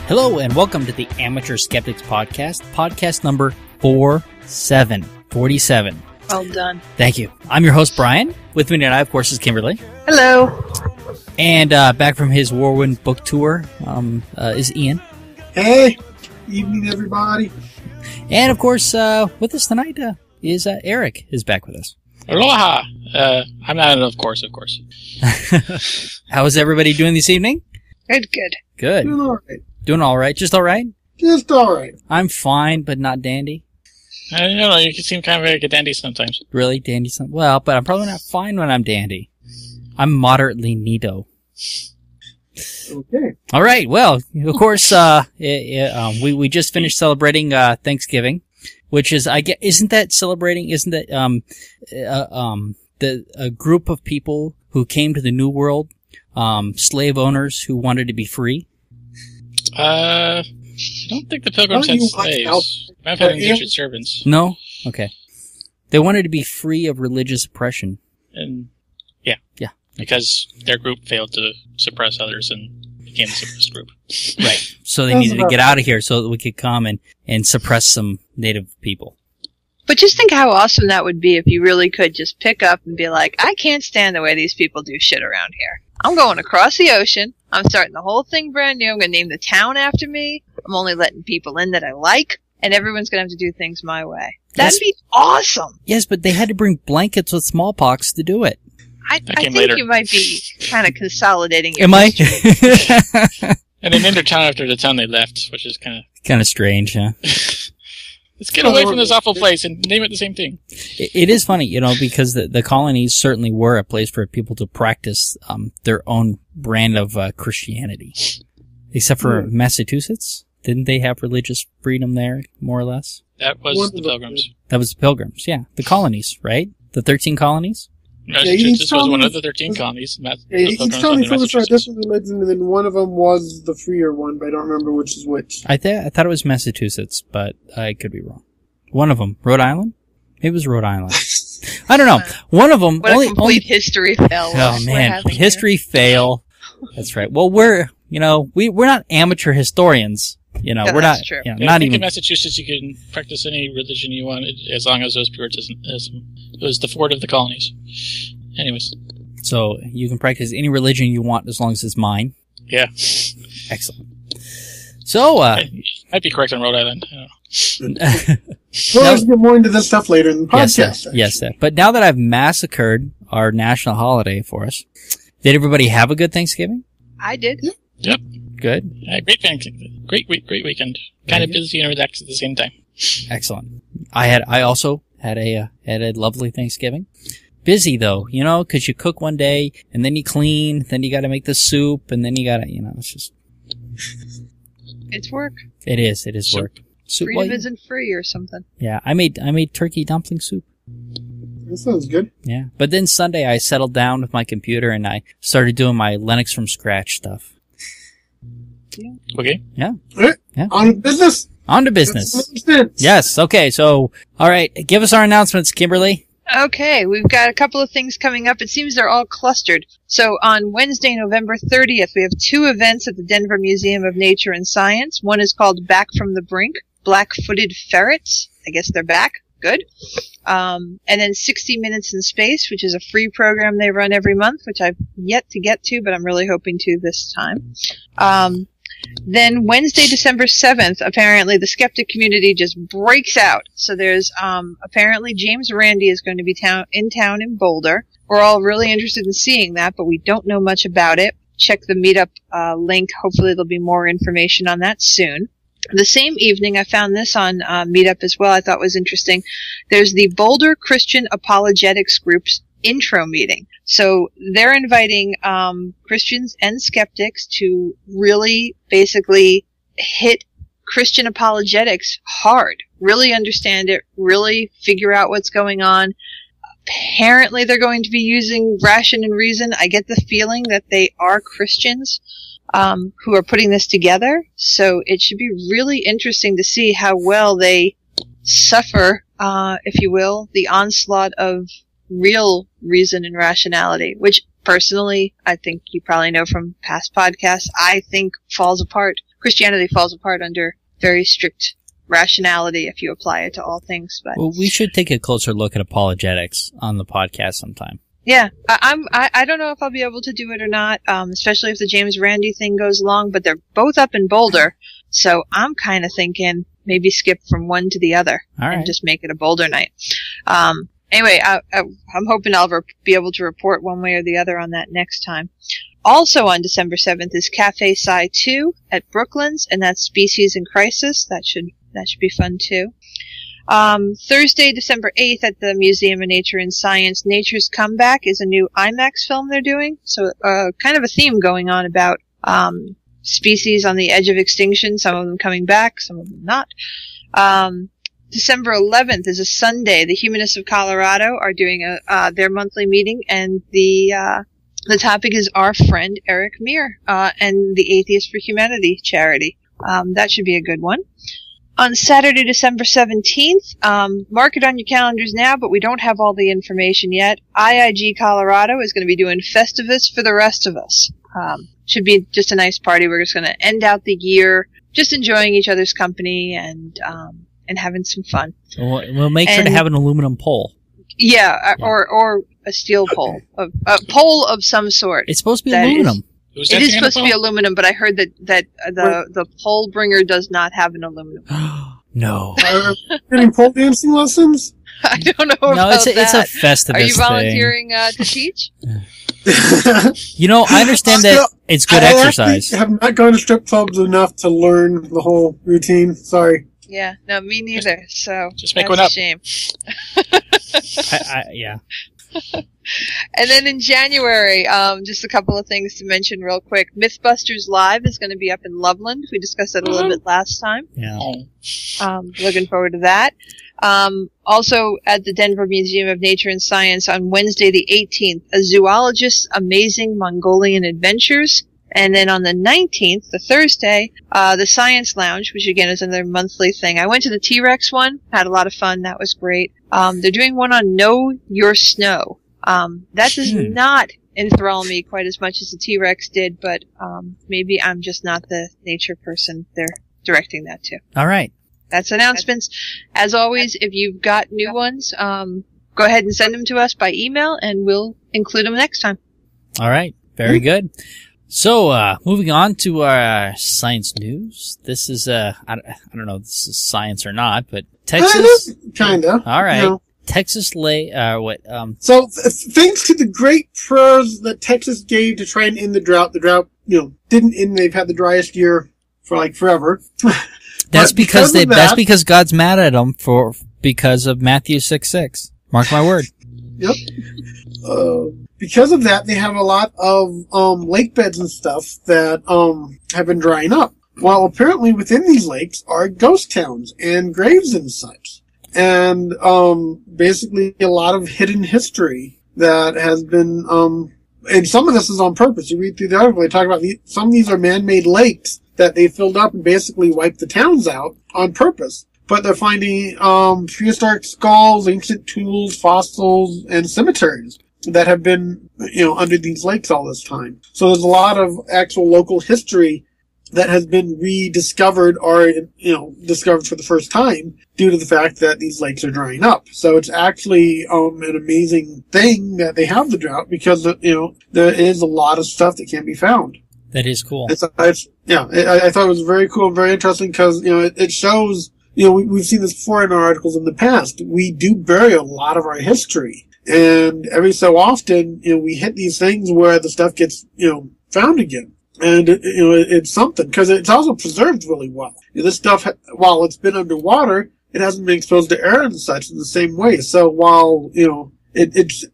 Hello and welcome to the Amateur Skeptics Podcast, podcast number 47. Well done. Thank you. I'm your host, Brian. With me tonight, of course, is Kimberly. Hello. And back from his whirlwind book tour is Ian. Hey, evening everybody. And of course, with us tonight is Eric is back with us. Aloha! I'm not, of course. How is everybody doing this evening? Good. Good. Doing all right. Doing all right? Just all right? Just all right. I'm fine, but not dandy. I don't know, you can seem kind of like a dandy sometimes. Really? Dandy? Well, but I'm probably not fine when I'm dandy. I'm moderately neato. Okay. All right. Well, of course, we just finished celebrating Thanksgiving, which is, I guess, isn't that a group of people who came to the New World, slave owners who wanted to be free? I don't think the Pilgrims had slaves. I've had indentured servants. No? Okay. They wanted to be free of religious oppression. And yeah. Because their group failed to suppress others and became the suppressed group. Right. So they needed to get out of here so that we could come and suppress some native people. But just think how awesome that would be if you really could just pick up and be like, I can't stand the way these people do shit around here. I'm going across the ocean. I'm starting the whole thing brand new. I'm going to name the town after me. I'm only letting people in that I like. And everyone's going to have to do things my way. That'd be awesome. Yes, but they had to bring blankets with smallpox to do it. I think later. You might be kind of consolidating your Am I? And they named their town after the town they left, which is kind of strange, huh? Let's get away from this awful place and name it the same thing. It is funny, because the colonies certainly were a place for people to practice their own brand of Christianity. Except for Massachusetts. Didn't they have religious freedom there, more or less? That was the Pilgrims. That was the Pilgrims, yeah. The colonies, right? The 13 colonies? Massachusetts was one of the 13 colonies. Each colony focused on a different religion, and then one of them was the freer one, but I don't remember which is which. I thought it was Massachusetts, but I could be wrong. One of them. Rhode Island? It was Rhode Island. I don't know. One of them... What a complete history fail. Oh, man. History fail. That's right. Well, we're not amateur historians. We're not, true. Not even. In Massachusetts, you can practice any religion you want as long as it was Puritanism. It was the fort of the colonies. Anyways. So, you can practice any religion you want as long as it's mine? Yeah. Excellent. So, I'd be correct on Rhode Island. We'll always get more into this stuff later in the podcast. Yes. But now that I've massacred our national holiday for us, did everybody have a good Thanksgiving? I did. Yep. Good. Great Thanksgiving. Great weekend. Kind of busy and relaxed at the same time. Excellent. I also had a lovely Thanksgiving. Busy though, because you cook one day and then you clean, then you got to make the soup, and then you got to, it's just. It's work. It is work. Soup, Freedom isn't free or something. Yeah, I made turkey dumpling soup. That sounds good. Yeah, but then Sunday I settled down with my computer and I started doing my Linux from scratch stuff. Yeah. Okay. Yeah. Yeah. On to business. Yes. Okay. So, all right. Give us our announcements, Kimberly. Okay, we've got a couple of things coming up. It seems they're all clustered. So on Wednesday, November 30th, we have two events at the Denver Museum of Nature and Science. One is called Back from the Brink, Black-Footed Ferrets. I guess they're back. Good. And then 60 Minutes in Space, which is a free program they run every month, which I've yet to get to, but I'm really hoping to this time. Then Wednesday, December 7th, apparently the skeptic community just breaks out. So there's, apparently James Randi is going to be in town in Boulder. We're all really interested in seeing that, but we don't know much about it. Check the meetup, link. Hopefully there'll be more information on that soon. The same evening, I found this on, Meetup as well. I thought was interesting. There's the Boulder Christian Apologetics Group's intro meeting. So they're inviting Christians and skeptics to really basically hit Christian apologetics hard, really understand it, really figure out what's going on. Apparently they're going to be using ration and reason. I get the feeling that they are Christians who are putting this together. So it should be really interesting to see how well they suffer, if you will, the onslaught of real reason and rationality, which personally, I think you probably know from past podcasts, I think falls apart Christianity falls apart under very strict rationality if you apply it to all things. But well, we should take a closer look at apologetics on the podcast sometime. Yeah, I don't know if I'll be able to do it or not, especially if the James Randi thing goes along, but they're both up in Boulder, so I'm kind of thinking maybe skip from one to the other and just make it a Boulder night. Anyway, I'm hoping I'll be able to report one way or the other on that next time. Also on December 7th is Cafe Sci 2 at Brooklands, and that's Species in Crisis. That should be fun too. Thursday, December 8th at the Museum of Nature and Science, Nature's Comeback is a new IMAX film they're doing. So, kind of a theme going on about, species on the edge of extinction, some of them coming back, some of them not. December 11th is a Sunday. The Humanists of Colorado are doing their monthly meeting, and the topic is our friend Eric Meir, and the Atheists for Humanity charity. That should be a good one. On Saturday, December 17th, mark it on your calendars now, but we don't have all the information yet. IIG Colorado is going to be doing Festivus for the rest of us. Should be just a nice party. We're just going to end out the year just enjoying each other's company and having some fun. We'll make sure to have an aluminum pole. Yeah, or a steel pole. A pole of some sort. It's supposed to be aluminum. It is supposed to be aluminum, but I heard that the pole bringer does not have an aluminum. No. Getting pole dancing lessons? I don't know about that. No, it's a Festivus Are you volunteering to teach? I understand that it's good exercise. I have not gone to strip clubs enough to learn the whole routine. Sorry. Yeah, no, me neither. So just make one up. A shame. Yeah. And then in January, just a couple of things to mention real quick. Mythbusters Live is going to be up in Loveland. We discussed that a little bit last time. Yeah. Looking forward to that. Also at the Denver Museum of Nature and Science on Wednesday the 18th, a zoologist's amazing Mongolian adventures. And then on the 19th, the Thursday, the Science Lounge, which again is another monthly thing. I went to the T-Rex one, had a lot of fun. That was great. They're doing one on Know Your Snow. That does not enthrall me quite as much as the T-Rex did, but maybe I'm just not the nature person they're directing that to. All right. That's announcements. As always, if you've got new ones, go ahead and send them to us by email, and we'll include them next time. All right. Very good. So, moving on to our science news. This is, I don't know if this is science or not, but Texas. Kinda. All right. You know. Texas So, thanks to the great prayers that Texas gave to try and end the drought, didn't end. They've had the driest year for forever. That's because God's mad at them because of Matthew 6:6. Mark my word. Yep. Because of that, they have a lot of lake beds and stuff that have been drying up. While apparently within these lakes are ghost towns and graves and such. And basically a lot of hidden history that has been and some of this is on purpose. You read through the article, they talk about some of these are man-made lakes that they filled up and basically wiped the towns out on purpose. But they're finding prehistoric skulls, ancient tools, fossils, and cemeteries that have been, under these lakes all this time. So there's a lot of actual local history that has been rediscovered or, discovered for the first time due to the fact that these lakes are drying up. So it's actually an amazing thing that they have the drought because, there is a lot of stuff that can be found. That is cool. I thought it was very cool and very interesting because, it shows, we've seen this before in our articles in the past. We do bury a lot of our history. And every so often, we hit these things where the stuff gets, found again. And, it's something, because it's also preserved really well. This stuff, while it's been underwater, it hasn't been exposed to air and such in the same way. So while, it's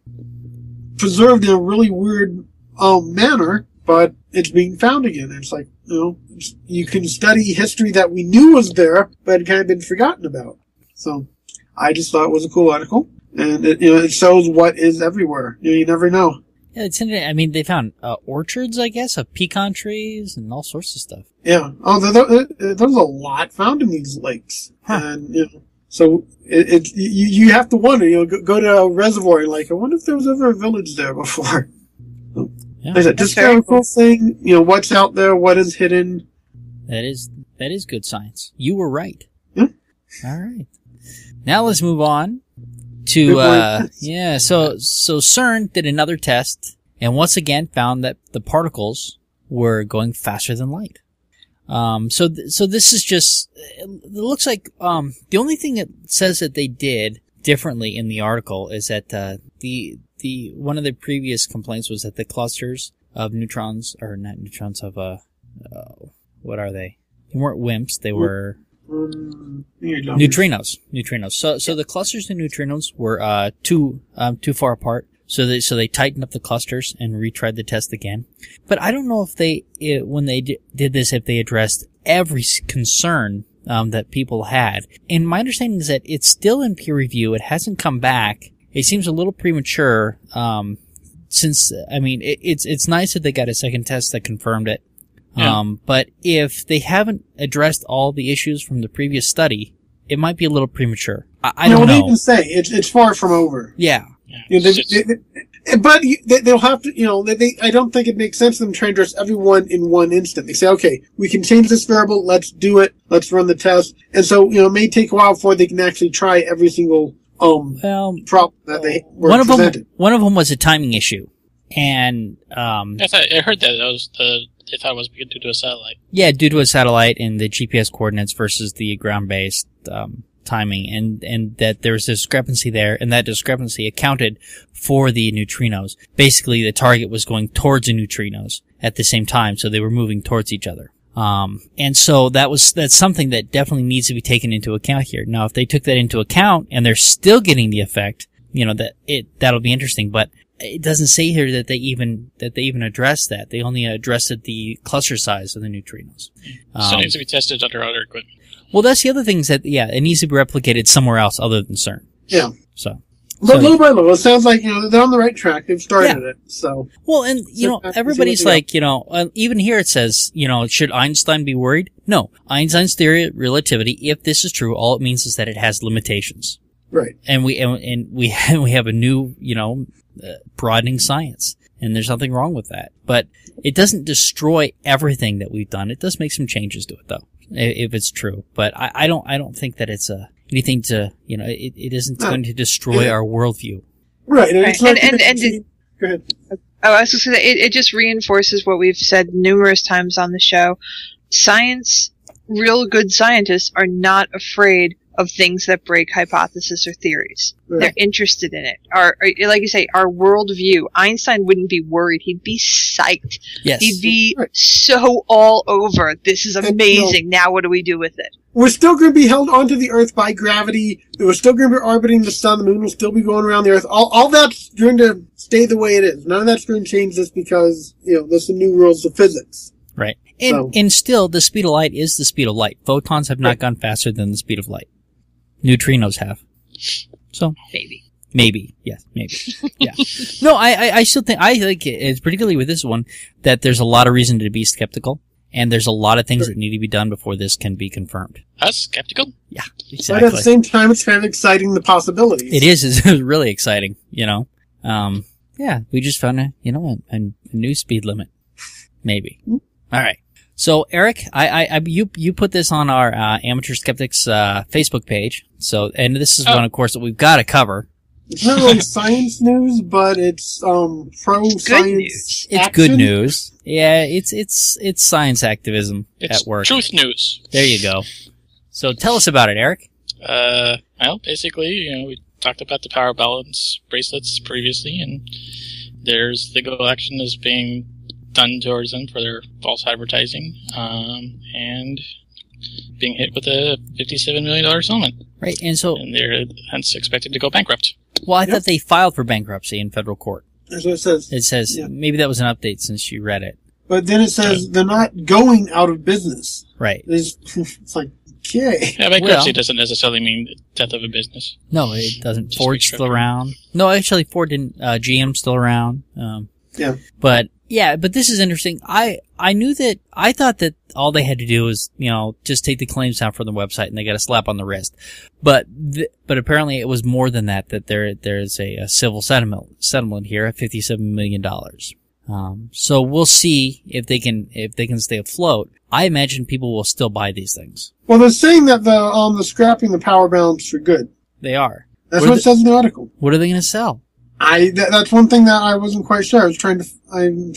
preserved in a really weird, manner, but it's being found again. It's like, you can study history that we knew was there, but it kind of been forgotten about. So I just thought it was a cool article. And it shows what is everywhere. You never know. Yeah, it's interesting. I mean, they found orchards, I guess, of pecan trees and all sorts of stuff. Yeah. Oh, there's a lot found in these lakes. Huh. And, so you have to wonder, go to a reservoir and I wonder if there was ever a village there before. Yeah. Like I said, just kind of a cool thing, what's out there, what is hidden, That is good science. You were right. Hmm? All right. Now let's move on to So CERN did another test, and once again found that the particles were going faster than light. So this is just. It looks like the only thing it says that they did differently in the article is that the one of the previous complaints was that the clusters of neutrons, or not neutrons, of what are they? They weren't WIMPs. They were neutrinos. So the clusters of neutrinos were too far apart. So they tightened up the clusters and retried the test again. But I don't know if when they did this, if they addressed every concern that people had. And my understanding is that it's still in peer review. It hasn't come back. It seems a little premature. Since I mean, it's nice that they got a second test that confirmed it. Yeah. But if they haven't addressed all the issues from the previous study, it might be a little premature. I don't know. They even say it's far from over. Yeah. You know, but they'll have to, I don't think it makes sense for them to try and address everyone in one instant. They say, okay, we can change this variable, let's do it, let's run the test. And so, it may take a while before they can actually try every single, problem that they were presented. One of them was a timing issue. And, I heard that they thought it was due to a satellite. Yeah, due to a satellite and the GPS coordinates versus the ground-based, timing, and that there was a discrepancy there, and that discrepancy accounted for the neutrinos. Basically, the target was going towards the neutrinos at the same time, so they were moving towards each other. And so that's something that definitely needs to be taken into account here. Now, if they took that into account and they're still getting the effect, that'll be interesting, but it doesn't say here that they even addressed that. They only addressed the cluster size of the neutrinos. So it needs to be tested under other equipment. Well, that's the other thing is that, it needs to be replicated somewhere else other than CERN. Yeah. But little by little, it sounds like, they're on the right track. They've started it, so. Well, and, everybody's like, even here it says, should Einstein be worried? No. Einstein's theory of relativity, if this is true, all it means is that it has limitations. Right. And we have a new, broadening science. And there's nothing wrong with that. But it doesn't destroy everything that we've done. It does make some changes to it, though, if it's true. But I don't think that it's anything to, it isn't going to destroy our worldview. Right. Go ahead. I was just going to say, it just reinforces what we've said numerous times on the show. Real good scientists are not afraid of things that break hypothesis or theories. Right. They're interested in it. Like you say, our worldview. Einstein wouldn't be worried. He'd be psyched. Yes. He'd be so all over. This is amazing. Now what do we do with it? We're still going to be held onto the Earth by gravity. We're still going to be orbiting the sun. The moon will still be going around the Earth. All that's going to stay the way it is. None of that's going to change just because, there's some new rules of physics. Right. And still, the speed of light is the speed of light. Photons have not gone faster than the speed of light. Neutrinos have. So. Maybe. Yes, maybe. Yeah. No, I still think, it's particularly with this one, that there's a lot of reason to be skeptical. And there's a lot of things that need to be done before this can be confirmed. Us? Skeptical? Yeah, exactly. But at the same time, it's kind of exciting, the possibilities. It is. It's really exciting, Yeah, we just found a new speed limit. Maybe. All right. So, Eric, you put this on our Amateur Skeptics Facebook page. So, and this is one, of course, that we've got to cover. It's not really science news, but it's pro-science. It's good news. Yeah, it's science activism at work. It's truth news. There you go. So, tell us about it, Eric. Well, basically, we talked about the power balance bracelets previously, and there's legal action is being done towards them for their false advertising, and being hit with a $57 million settlement. Right, and they're hence expected to go bankrupt. Well, I thought they filed for bankruptcy in federal court. That's what it says. It says, maybe that was an update since you read it. But then it says they're not going out of business. Right. It's like, okay. Yeah, bankruptcy doesn't necessarily mean death of a business. No, it doesn't. Ford's still around. No, actually, Ford didn't. GM's still around. But this is interesting. I thought that all they had to do was, just take the claims down from the website and they got a slap on the wrist. But apparently it was more than that there's a civil settlement here at $57 million. So we'll see if they can stay afloat. I imagine people will still buy these things. Well, they're saying that the scrapping the power balance for good. They are. That's what it says in the article. What are they going to sell? That's one thing that I wasn't quite sure. I'm trying to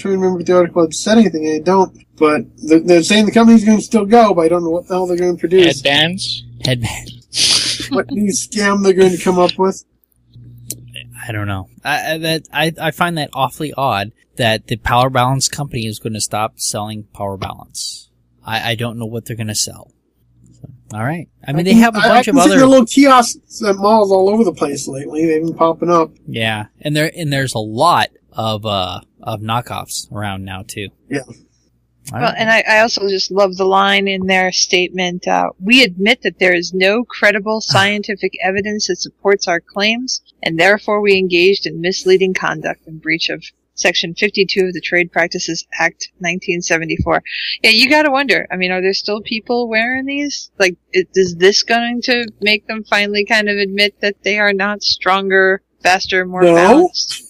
remember if the article had said anything. I don't. But they're saying the company's going to still go, but I don't know what the hell they're going to produce. Headbands? What new scam they're going to come up with? I don't know. I find that awfully odd that the power balance company is going to stop selling power balance. I don't know what they're going to sell. So, all right. I mean, they have a bunch of other little kiosks at malls all over the place lately. They've been popping up. Yeah, and there's a lot of knockoffs around now too. Yeah. Well, and I also just love the line in their statement, we admit that there is no credible scientific evidence that supports our claims, and therefore we engaged in misleading conduct in breach of Section 52 of the Trade Practices Act 1974. Yeah, you gotta wonder, I mean, are there still people wearing these? Like, is this going to make them finally kind of admit that they are not stronger, faster, more balanced?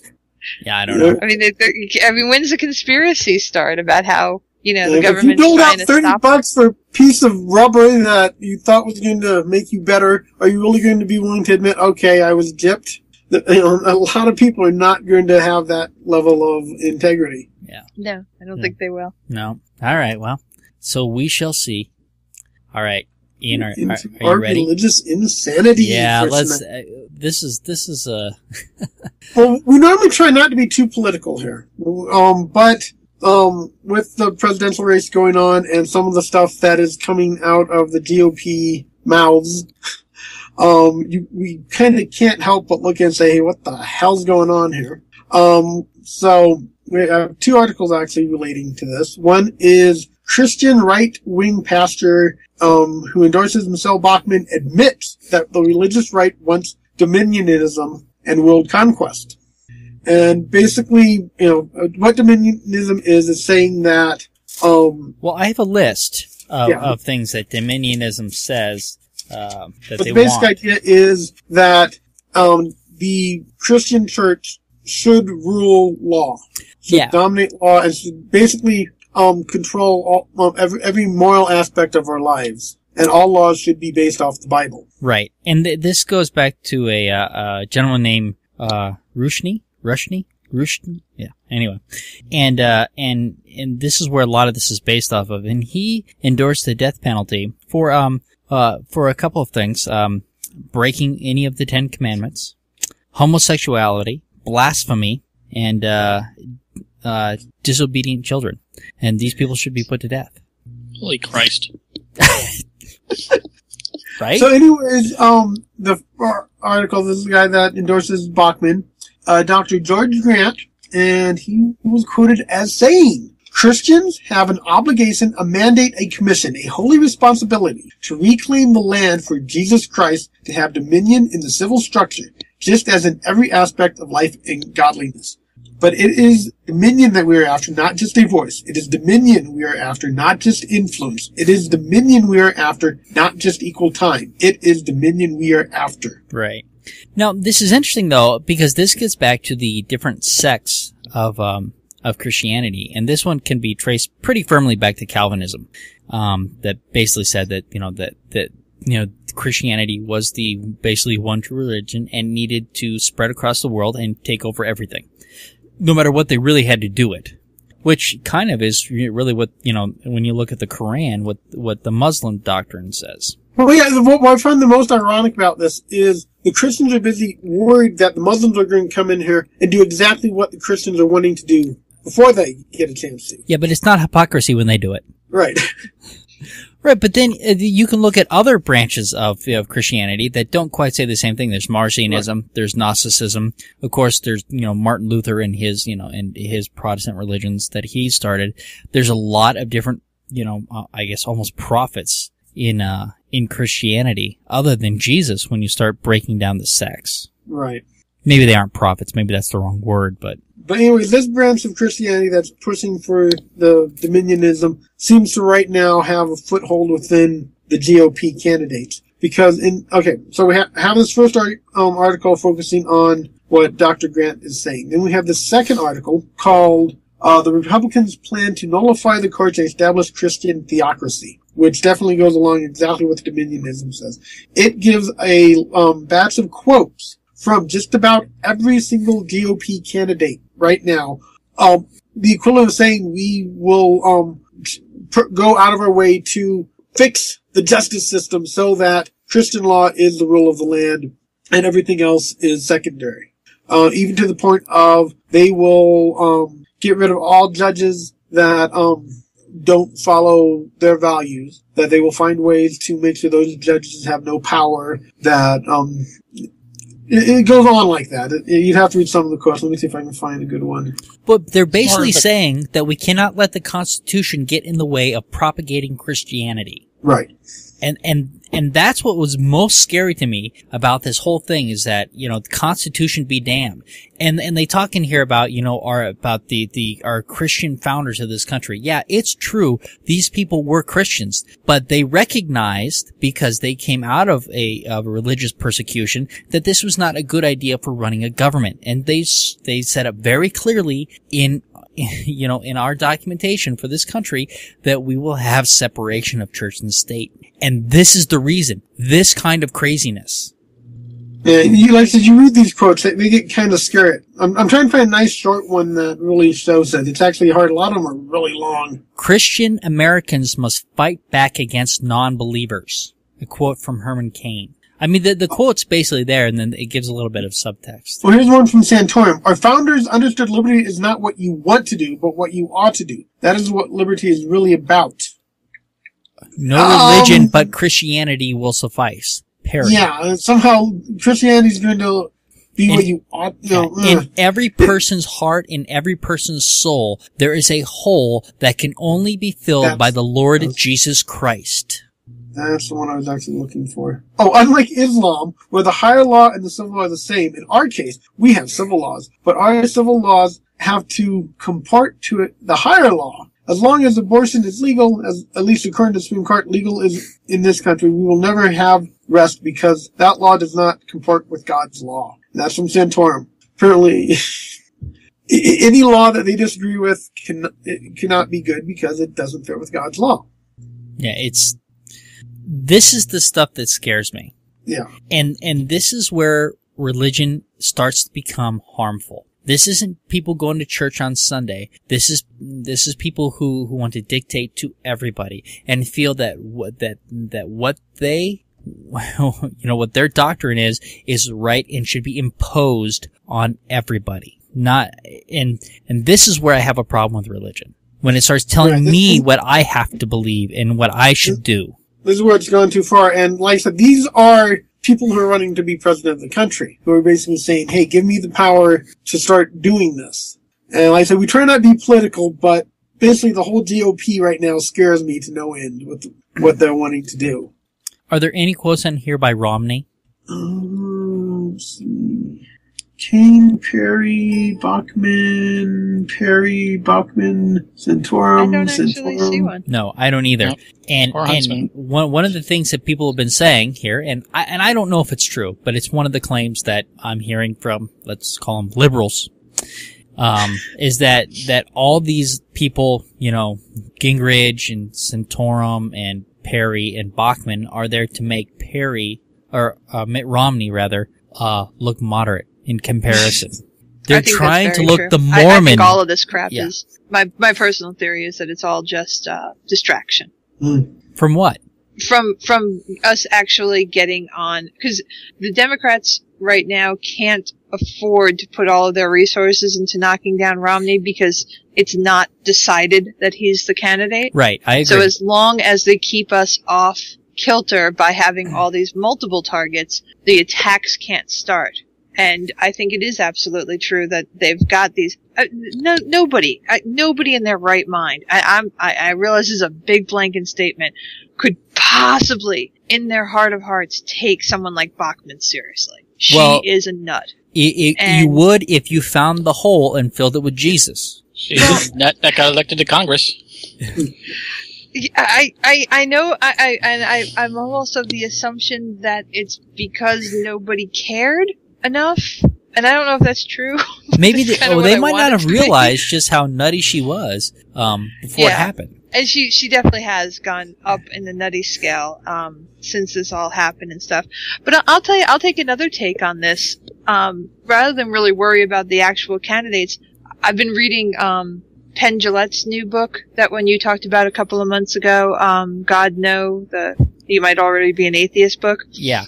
Yeah, I don't know. I mean, when's the conspiracy start about how, you know, the government's if you trying doled to out $30 for a piece of rubber that you thought was going to make you better, are you really going to be willing to admit, okay, I was gypped? A lot of people are not going to have that level of integrity. Yeah. No, I don't think they will. No. All right. Well, so we shall see. All right, Ian, are you ready? Religious insanity. Yeah. Let's. This is a. Well, we normally try not to be too political here, but with the presidential race going on and some of the stuff that is coming out of the GOP mouths. We kind of can't help but look and say, hey, what the hell's going on here? So we have two articles actually relating to this. One is Christian right-wing pastor, who endorses Michelle Bachmann admits that the religious right wants dominionism and world conquest. And basically, what dominionism is saying that, well, I have a list of things that dominionism says. But the basic idea is that the Christian church should rule law, should dominate law, and should basically control every moral aspect of our lives. And all laws should be based off the Bible. Right. And this goes back to a gentleman named Rushni. Yeah. Anyway, and this is where a lot of this is based off of. And he endorsed the death penalty for a couple of things, breaking any of the 10 Commandments, homosexuality, blasphemy, and disobedient children. And these people should be put to death. Holy Christ. Right? So anyways, the article, this is a guy that endorses Bachmann, Dr. George Grant, and he was quoted as saying, Christians have an obligation, a mandate, a commission, a holy responsibility to reclaim the land for Jesus Christ to have dominion in the civil structure, just as in every aspect of life and godliness. But it is dominion that we are after, not just a voice. It is dominion we are after, not just influence. It is dominion we are after, not just equal time. It is dominion we are after. Right. Now, this is interesting, though, because this gets back to the different sects of Christianity, and this one can be traced pretty firmly back to Calvinism, that basically said that Christianity was the basically one true religion and needed to spread across the world and take over everything, no matter what they really had to do it. Which kind of is really what, when you look at the Quran, what the Muslim doctrine says. Well, yeah, what I find the most ironic about this is the Christians are busy worried that the Muslims are going to come in here and do exactly what the Christians are wanting to do before they get a chance to. Yeah, but it's not hypocrisy when they do it. Right. Right, but then you can look at other branches of Christianity that don't quite say the same thing. There's Marcionism, right. There's Gnosticism. Of course, there's, Martin Luther and his Protestant religions that he started. There's a lot of different, I guess almost prophets in Christianity other than Jesus when you start breaking down the sects. Right. Maybe they aren't prophets. Maybe that's the wrong word, but anyways, this branch of Christianity that's pushing for the dominionism seems to right now have a foothold within the GOP candidates. Because so we have this first article focusing on what Dr. Grant is saying. Then we have the second article called, The Republicans plan to nullify the courts and establish Christian theocracy, which definitely goes along exactly what the Dominionism says. It gives a batch of quotes from just about every single GOP candidate right now. The equivalent of saying we will go out of our way to fix the justice system so that Christian law is the rule of the land and everything else is secondary. Even to the point of they will get rid of all judges that don't follow their values, that they will find ways to make sure those judges have no power, that it goes on like that. You'd have to read some of the quotes. Let me see if I can find a good one. But they're basically saying that we cannot let the Constitution get in the way of propagating Christianity. Right. And that's what was most scary to me about this whole thing is that, the Constitution be damned. And they talk in here about, our Christian founders of this country. Yeah, it's true. These people were Christians, but they recognized, because they came out of a religious persecution, that this was not a good idea for running a government. And they set up very clearly in our documentation for this country that we will have separation of church and state. And this is the reason. This kind of craziness. Yeah, you read these quotes, they get kind of scary. I'm trying to find a nice short one that really shows that. It's actually hard. A lot of them are really long. Christian Americans must fight back against non-believers. A quote from Herman Cain. I mean, the quote's basically there, and then it gives a little bit of subtext. Well, here's one from Santorum. Our founders understood liberty is not what you want to do, but what you ought to do. That is what liberty is really about. No religion but Christianity will suffice. Period. Yeah, somehow Christianity is going to be what you ought to. In every person's heart, in every person's soul, there is a hole that can only be filled by the Lord Jesus Christ. That's the one I was actually looking for. Oh, unlike Islam, where the higher law and the civil law are the same, in our case, we have civil laws, but our civil laws have to comport to it the higher law. As long as abortion is legal, as at least according to the Supreme Court, legal is in this country, we will never have rest because that law does not comport with God's law. And that's from Santorum. Apparently, any law that they disagree with cannot be good because it doesn't fit with God's law. Yeah, this is the stuff that scares me. Yeah. And this is where religion starts to become harmful. This isn't people going to church on Sunday. This is people who want to dictate to everybody and feel that what they, what their doctrine is right and should be imposed on everybody. And this is where I have a problem with religion. When it starts telling me what I have to believe and what I should do. This is where it's gone too far. And like I said, these are people who are running to be president of the country, who are basically saying, hey, give me the power to start doing this. And like I said, we try not to be political, but basically the whole GOP right now scares me to no end with what they're wanting to do. Are there any quotes on here by Romney? Let's see. Kane, Perry, Bachman, Santorum. I don't actually see one. No, I don't either. No. And one of the things that people have been saying here, and I don't know if it's true, but it's one of the claims that I'm hearing from, let's call them liberals, is that all these people, Gingrich and Santorum and Perry and Bachman are there to make Mitt Romney rather, look moderate in comparison. They're trying to look the Mormon. I think all of this crap is my personal theory is that it's all just distraction. From what? From us actually getting on, because the Democrats right now can't afford to put all of their resources into knocking down Romney because it's not decided that he's the candidate. Right, I agree. So as long as they keep us off kilter by having all these multiple targets, the attacks can't start. And I think it is absolutely true that they've got these. Nobody in their right mind. I realize this is a big blanket statement. Could possibly, in their heart of hearts, take someone like Bachman seriously. She is a nut. You would if you found the hole and filled it with Jesus. She's a nut that got elected to Congress. I know. I'm almost of the assumption that it's because nobody cared enough And I don't know if that's true. Maybe they might not have to be. realized just how nutty she was before it happened. And she definitely has gone up in the nutty scale since this all happened and stuff. But I'll tell you, I'll take another take on this. Rather than really worry about the actual candidates, I've been reading Penn Jillette's new book, that one you talked about a couple of months ago, God No, You Might Already Be an Atheist book. Yeah.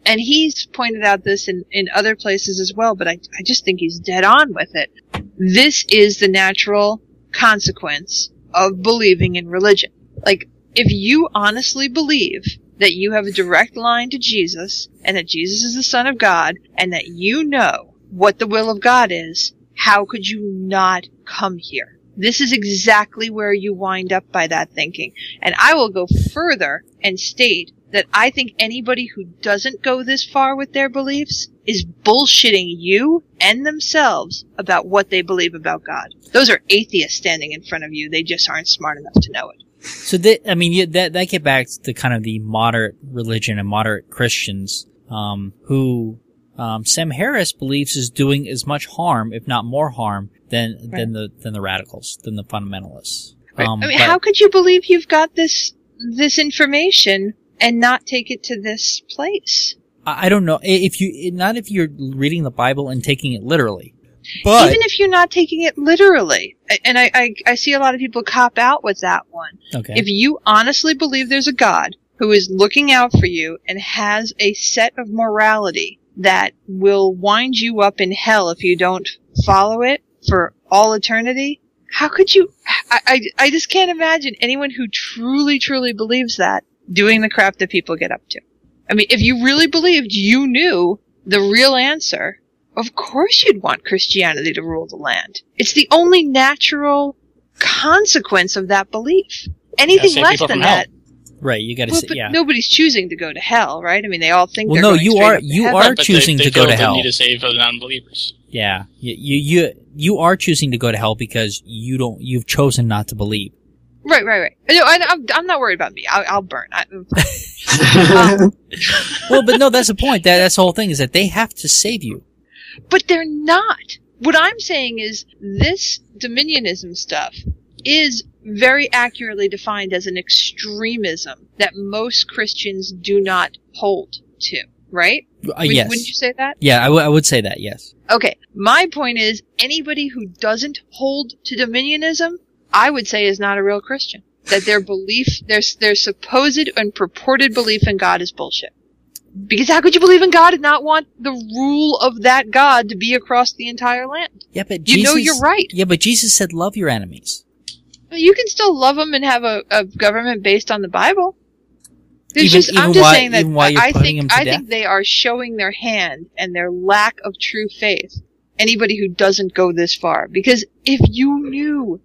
And he's pointed out this in other places as well, but I just think he's dead on with it. This is the natural consequence of believing in religion. Like, if you honestly believe that you have a direct line to Jesus, and that Jesus is the Son of God, and that you know what the will of God is, how could you not come here? This is exactly where you wind up by that thinking. And I will go further and state that I think anybody who doesn't go this far with their beliefs is bullshitting you and themselves about what they believe about God. Those are atheists standing in front of you. They just aren't smart enough to know it. So that get back to kind of the moderate religion and moderate Christians, who Sam Harris believes is doing as much harm, if not more harm, than the radicals, than the fundamentalists. Right. How could you believe you've got this information and not take it to this place? I don't know if you're reading the Bible and taking it literally. But even if you're not taking it literally, and I see a lot of people cop out with that one. Okay. If you honestly believe there's a God who is looking out for you and has a set of morality that will wind you up in hell if you don't follow it for all eternity, how could you? I just can't imagine anyone who truly, truly believes that doing the crap that people get up to. I mean, if you really believed you knew the real answer, of course you'd want Christianity to rule the land. It's the only natural consequence of that belief. Anything less than that. Right, you gotta say, yeah. Nobody's choosing to go to hell, right? I mean, they all think well, they're no, going you are choosing to go to hell. They need to save the non-believers. Yeah. You are choosing to go to hell because you've chosen not to believe. Right. No, I'm not worried about me. I'll burn. Well, but no, that's the point. That's the whole thing, is that they have to save you. But they're not. What I'm saying is this dominionism stuff is very accurately defined as an extremism that most Christians do not hold to, right? Yes. Wouldn't you say that? Yeah, I would say that, yes. Okay. My point is, anybody who doesn't hold to dominionism, I would say is not a real Christian. That their belief, their supposed and purported belief in God is bullshit. Because how could you believe in God and not want the rule of that God to be across the entire land? Yeah, but you know you're right. Yeah, but Jesus said, "Love your enemies." You can still love them and have a government based on the Bible. I'm just saying that I think they are showing their hand and their lack of true faith. Anybody who doesn't go this far, because if you knew,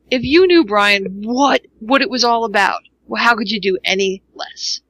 Brian, what it was all about, well, how could you do any less?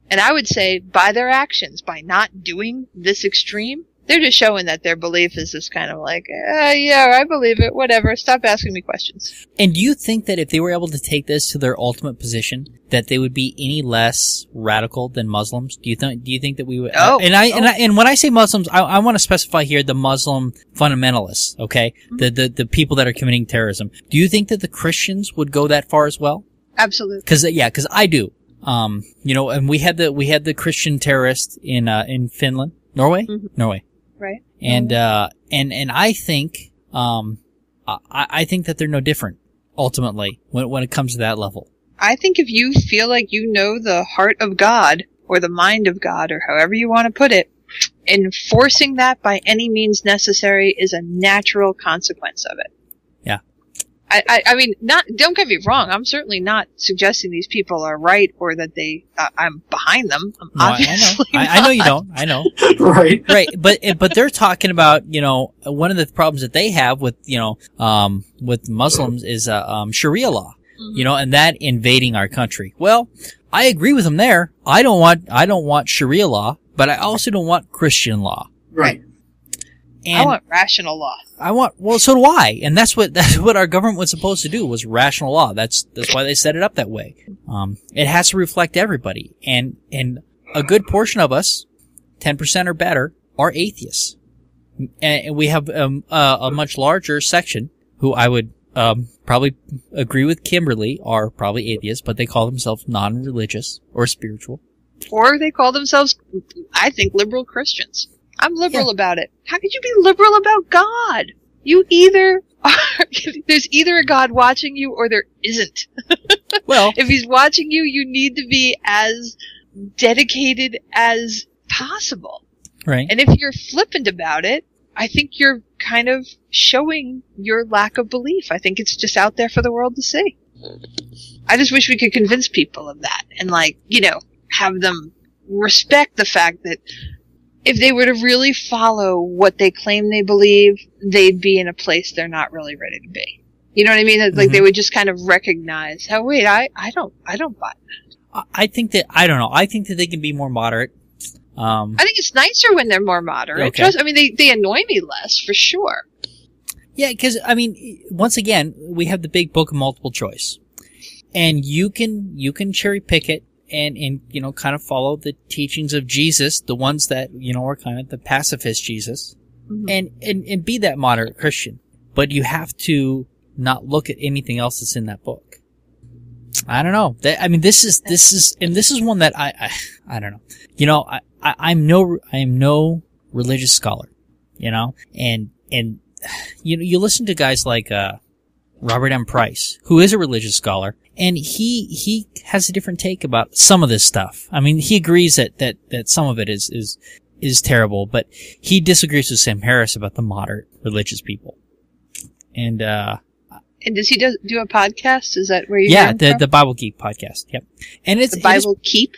And I would say, by their actions, by not doing this extreme, they're just showing that their belief is just kind of like, yeah, I believe it, whatever, stop asking me questions. And do you think that if they were able to take this to their ultimate position, that they would be any less radical than Muslims? Do you think that we would? And when I say Muslims, I want to specify here the Muslim fundamentalists, okay? Mm-hmm. The people that are committing terrorism. Do you think that the Christians would go that far as well? Absolutely. Because I do. And we had the Christian terrorist in Finland, Norway. Right. And I think I think that they're no different ultimately when it comes to that level. I think if you feel like you know the heart of God or the mind of God or however you want to put it, enforcing that by any means necessary is a natural consequence of it. Yeah. I mean, don't get me wrong. I'm certainly not suggesting these people are right or that I'm behind them. Obviously I know you don't. I know. Right. Right. But they're talking about, one of the problems that they have with, with Muslims is, Sharia law, and that invading our country. Well, I agree with them there. I don't want Sharia law, but I also don't want Christian law. Right. And I want rational law. So do I. And that's what our government was supposed to do, was rational law. That's why they set it up that way. It has to reflect everybody. And a good portion of us, 10% or better, are atheists. And we have a much larger section who I would probably agree with Kimberly are probably atheists, but they call themselves non-religious or spiritual. Or they call themselves, I think, liberal Christians. I'm liberal about it. How could you be liberal about God? You either are, there's either a God watching you or there isn't. Well, if he's watching you, you need to be as dedicated as possible. Right. And if you're flippant about it, I think you're kind of showing your lack of belief. I think it's just out there for the world to see. I just wish we could convince people of that and, like, you know, have them respect the fact that if they were to really follow what they claim they believe, they'd be in a place they're not really ready to be. You know what I mean? Like, they would just kind of recognize, oh, wait, I don't buy that. I think that, I don't know, I think that they can be more moderate. I think it's nicer when they're more moderate. Okay. I mean, they annoy me less, for sure. Yeah, because, I mean, once again, we have the big book of multiple choice. And you can cherry pick it and, you know, kind of follow the teachings of Jesus, the ones that, you know, are kind of the pacifist Jesus, and be that moderate Christian. But you have to not look at anything else that's in that book. I don't know. I mean, this is one that I don't know. You know, I am no religious scholar, you know, and you know, you listen to guys like, Robert M. Price, who is a religious scholar, and he has a different take about some of this stuff. I mean, he agrees that some of it is terrible, but he disagrees with Sam Harris about the moderate religious people. And does he do a podcast? Is that where you the Bible Geek podcast. Yep. And it's the Bible Keep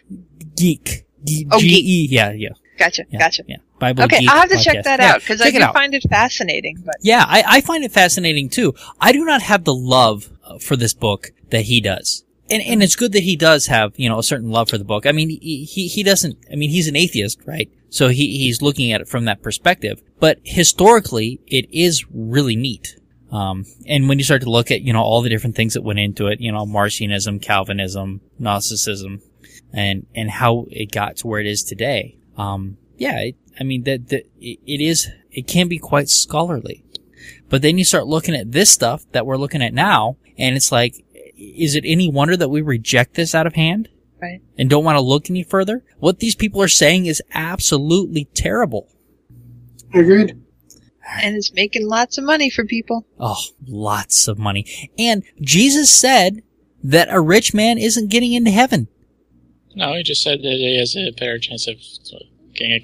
Geek. Geek. G-E. Yeah. Gotcha. Yeah. Bible okay, Geek I'll have to podcast. check that out because I do find it fascinating. But yeah, I find it fascinating too. I do not have the love for this book that he does. And it's good that he does have, you know, a certain love for the book. I mean, he doesn't, I mean, he's an atheist, right? So he's looking at it from that perspective. But historically, it is really neat. And when you start to look at, you know, all the different things that went into it, you know, Marcionism, Calvinism, Gnosticism, and how it got to where it is today. I mean, it can be quite scholarly. But then you start looking at this stuff that we're looking at now, and it's like, is it any wonder that we reject this out of hand? Right. And don't want to look any further? What these people are saying is absolutely terrible. Agreed. And it's making lots of money for people. Oh, lots of money. And Jesus said that a rich man isn't getting into heaven. No, he just said that he has a better chance of getting a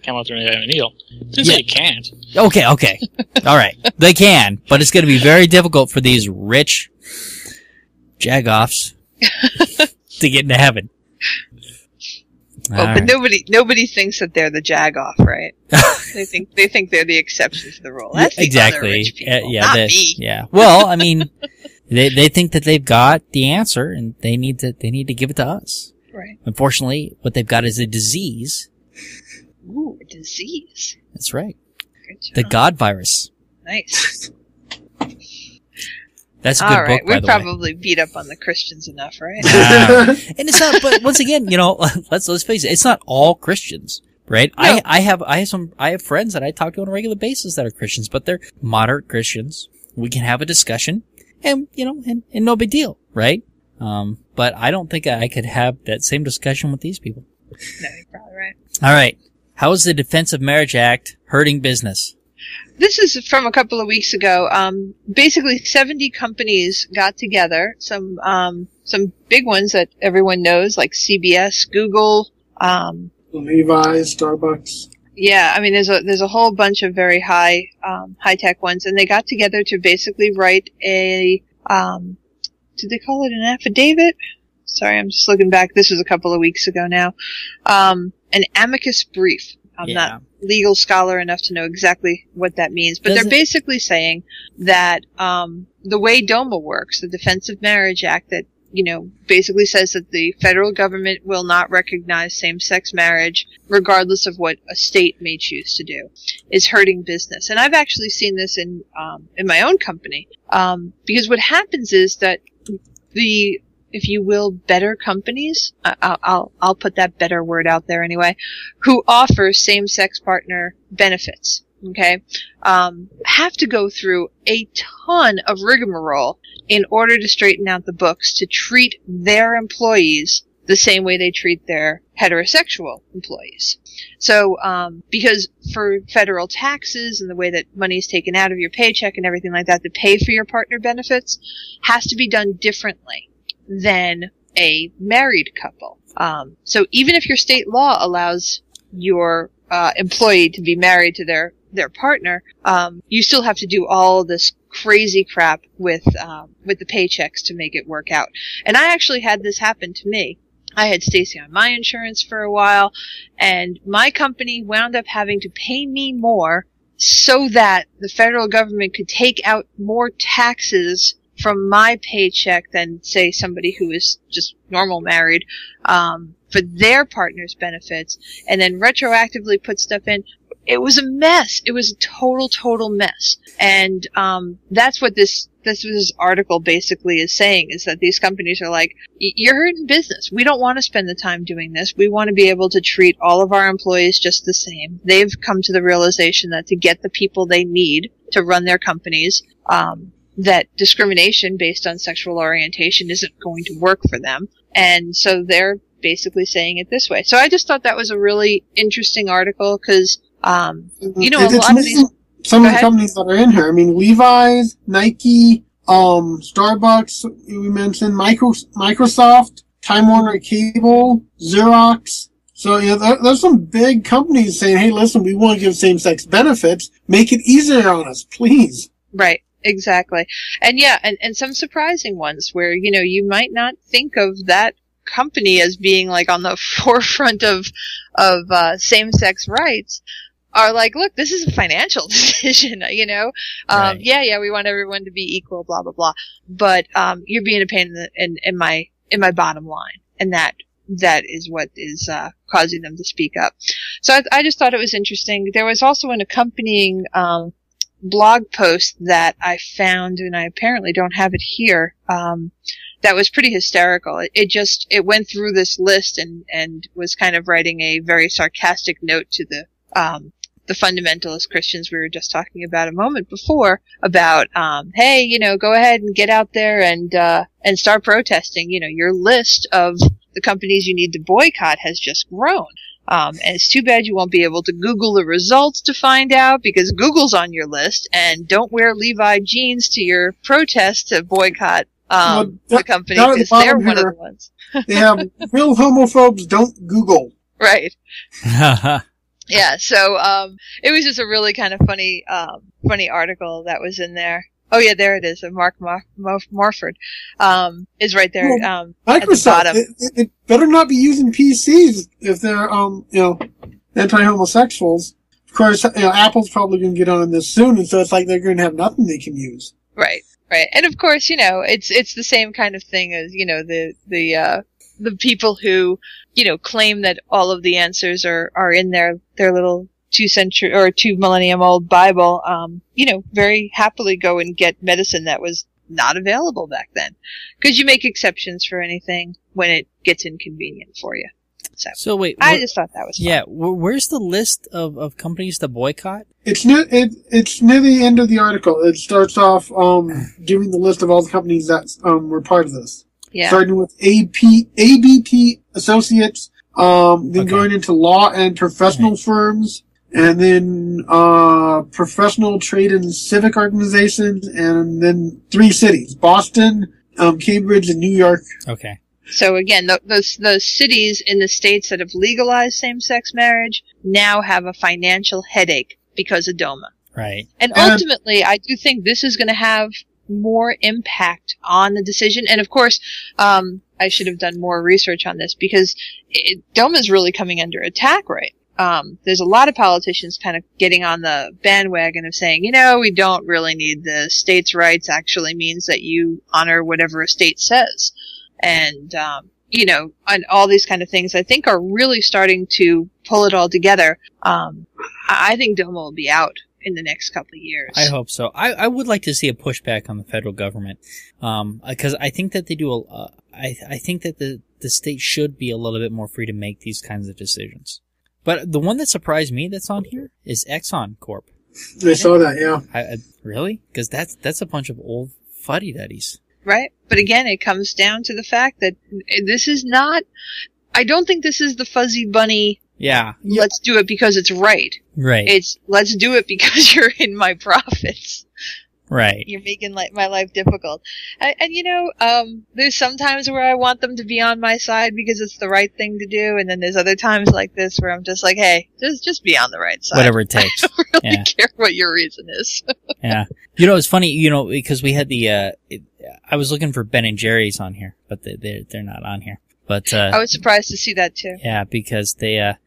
camel through a needle. Didn't say he can't. Okay. All right. They can, but it's going to be very difficult for these rich jagoffs to get into heaven. But nobody thinks that they're the jagoff, right? They think they're the exception to the rule. That's the other rich people, not me. Yeah. Well, I mean, they think that they've got the answer, and they need to give it to us. Right. Unfortunately, what they've got is a disease. Ooh, a disease. That's right. Good job. The God virus. Nice. That's a good book, by the way. We probably beat up on the Christians enough, right? And it's not, but once again, you know, let's face it, it's not all Christians, right? No. I have friends that I talk to on a regular basis that are Christians, but they're moderate Christians. We can have a discussion, and, you know, and no big deal, right? But I don't think I could have that same discussion with these people. No, you're probably right. All right. How is the Defense of Marriage Act hurting business? This is from a couple of weeks ago. Basically 70 companies got together. Some big ones that everyone knows, like CBS, Google, Levi's, Starbucks. Yeah, I mean, there's a whole bunch of very high-tech ones, and they got together to basically write a, did they call it an affidavit? Sorry, I'm just looking back. This was a couple of weeks ago now. An amicus brief. I'm not legal scholar enough to know exactly what that means, but they're basically saying that the way DOMA works, the Defense of Marriage Act, that, you know, basically says that the federal government will not recognize same-sex marriage regardless of what a state may choose to do, is hurting business. And I've actually seen this in my own company, because what happens is that the, if you will, better companies, I'll put that better word out there anyway, who offer same-sex partner benefits. okay, have to go through a ton of rigmarole in order to straighten out the books to treat their employees the same way they treat their heterosexual employees. So, because for federal taxes and the way that money is taken out of your paycheck and everything like that to pay for your partner benefits has to be done differently than a married couple. So even if your state law allows your employee to be married to their partner, you still have to do all this crazy crap with the paychecks to make it work out. And I actually had this happen to me. I had Stacy on my insurance for a while, and my company wound up having to pay me more so that the federal government could take out more taxes from my paycheck than, say, somebody who is just normal married, for their partner's benefits, and then retroactively put stuff in. It was a mess. It was a total mess. And that's what this article basically is saying, is that these companies are like, you're hurting business. We don't want to spend the time doing this. We want to be able to treat all of our employees just the same. They've come to the realization that to get the people they need to run their companies, that discrimination based on sexual orientation isn't going to work for them. And so they're basically saying it this way. So I just thought that was a really interesting article because, you know, a lot of these... Some of the companies that are in here, I mean, Levi's, Nike, Starbucks, we mentioned, Microsoft, Time Warner Cable, Xerox. So, you know, there's some big companies saying, hey, listen, we want to give same-sex benefits. Make it easier on us, please. Right. Exactly. And yeah, and some surprising ones where, you know, you might not think of that company as being like on the forefront of same-sex rights are like, look, this is a financial decision, you know? Right. Yeah, we want everyone to be equal, blah, blah, blah. But, you're being a pain in my bottom line. And that is what is, causing them to speak up. So I just thought it was interesting. There was also an accompanying, blog post that I found, and I apparently don't have it here, that was pretty hysterical. It went through this list and was kind of writing a very sarcastic note to the fundamentalist Christians we were just talking about a moment before about, hey, you know, go ahead and get out there and start protesting. You know, your list of the companies you need to boycott has just grown. And it's too bad you won't be able to Google the results to find out because Google's on your list, and don't wear Levi jeans to your protest to boycott, the company because they're one of the ones. They have real homophobes don't Google. Right. Yeah, so, it was just a really kind of funny article that was in there. Oh yeah, there it is. Mark Morford, is right there, Microsoft, at the bottom. It better not be using PCs if they're, you know, anti-homosexuals. Of course, you know, Apple's probably going to get on this soon, and so it's like they're going to have nothing they can use. Right. And of course, you know, it's the same kind of thing as, you know, the people who, you know, claim that all of the answers are in their little 2 millennium old Bible, you know, very happily go and get medicine that was not available back then. Because you make exceptions for anything when it gets inconvenient for you. So wait, I just thought that was fun. Yeah, where's the list of companies to boycott? It's near the end of the article. It starts off giving the list of all the companies that were part of this. Yeah. Starting with ABT Associates, then going into law and professional firms, and then professional trade and civic organizations, and then 3 cities: Boston, Cambridge, and New York. Okay. So again, those cities in the states that have legalized same-sex marriage now have a financial headache because of DOMA. Right. And ultimately, I do think this is going to have more impact on the decision. And of course, I should have done more research on this because DOMA is really coming under attack, right? There's a lot of politicians kind of getting on the bandwagon of saying, you know, we don't really need this. States' rights actually means that you honor whatever a state says. And, you know, and all these kind of things I think are really starting to pull it all together. I think DOMA will be out in the next couple of years. I hope so. I would like to see a pushback on the federal government, because I think that they do I think that the state should be a little bit more free to make these kinds of decisions. But the one that surprised me that's on here is Exxon Corp. I saw that, yeah. Really? Because that's a bunch of old fuddy-duddies. Right? But again, it comes down to the fact that this is not... I don't think this is the fuzzy bunny... Yeah. Let's do it because it's right. Right. It's, let's do it because you're in my profits. Right. You're making my life difficult. And there's some times where I want them to be on my side because it's the right thing to do, and then there's other times like this where I'm just like, hey, just be on the right side. Whatever it takes. I don't really care what your reason is. Yeah. It's funny, because we had I was looking for Ben and Jerry's on here, but they're not on here. But I was surprised to see that too. Yeah, because because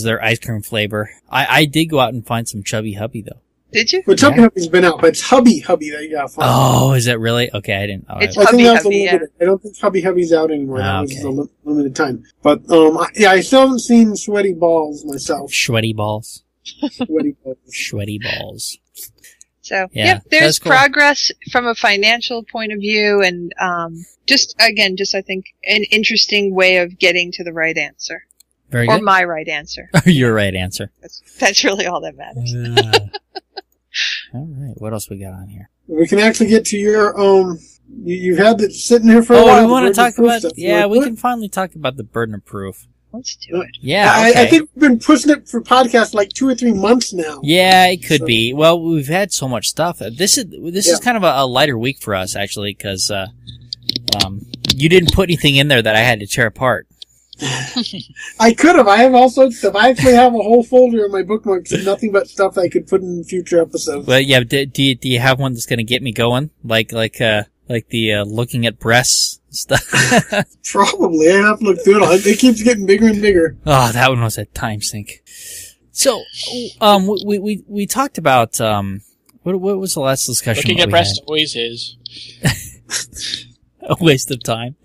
they're ice cream flavor. I did go out and find some Chubby Hubby though. Did you? Well, Chubby Hubby's been out, but it's Hubby that you gotta find. Oh, is that really? Okay, I didn't. It's Hubby Hubby, yeah. I don't think Hubby Hubby's out anymore. That was a limited time. But, I still haven't seen Sweaty Balls myself. Sweaty Balls. Sweaty Balls. Sweaty Balls. So, there's cool. Progress from a financial point of view, and just I think an interesting way of getting to the right answer. Very good. Or my right answer. Your right answer. That's really all that matters. All right, what else we got on here? We can actually get to your you've had it sitting here for a while. Oh, we want to talk about stuff. Yeah, we can finally talk about the burden of proof. Let's do it. Yeah, I think we've been pushing it for podcasts like 2 or 3 months now. Yeah, it could be. Well, we've had so much stuff. This is kind of a lighter week for us actually, because you didn't put anything in there that I had to tear apart. I could have. I have all sorts of stuff. I actually have a whole folder in my bookmarks of nothing but stuff I could put in future episodes. Well, yeah. Do you have one that's going to get me going? Like the looking at breasts stuff. Probably. I have to look through it. It keeps getting bigger and bigger. Oh, that one was a time sink. So, we talked about what was the last discussion? Looking at breasts always is. A waste of time.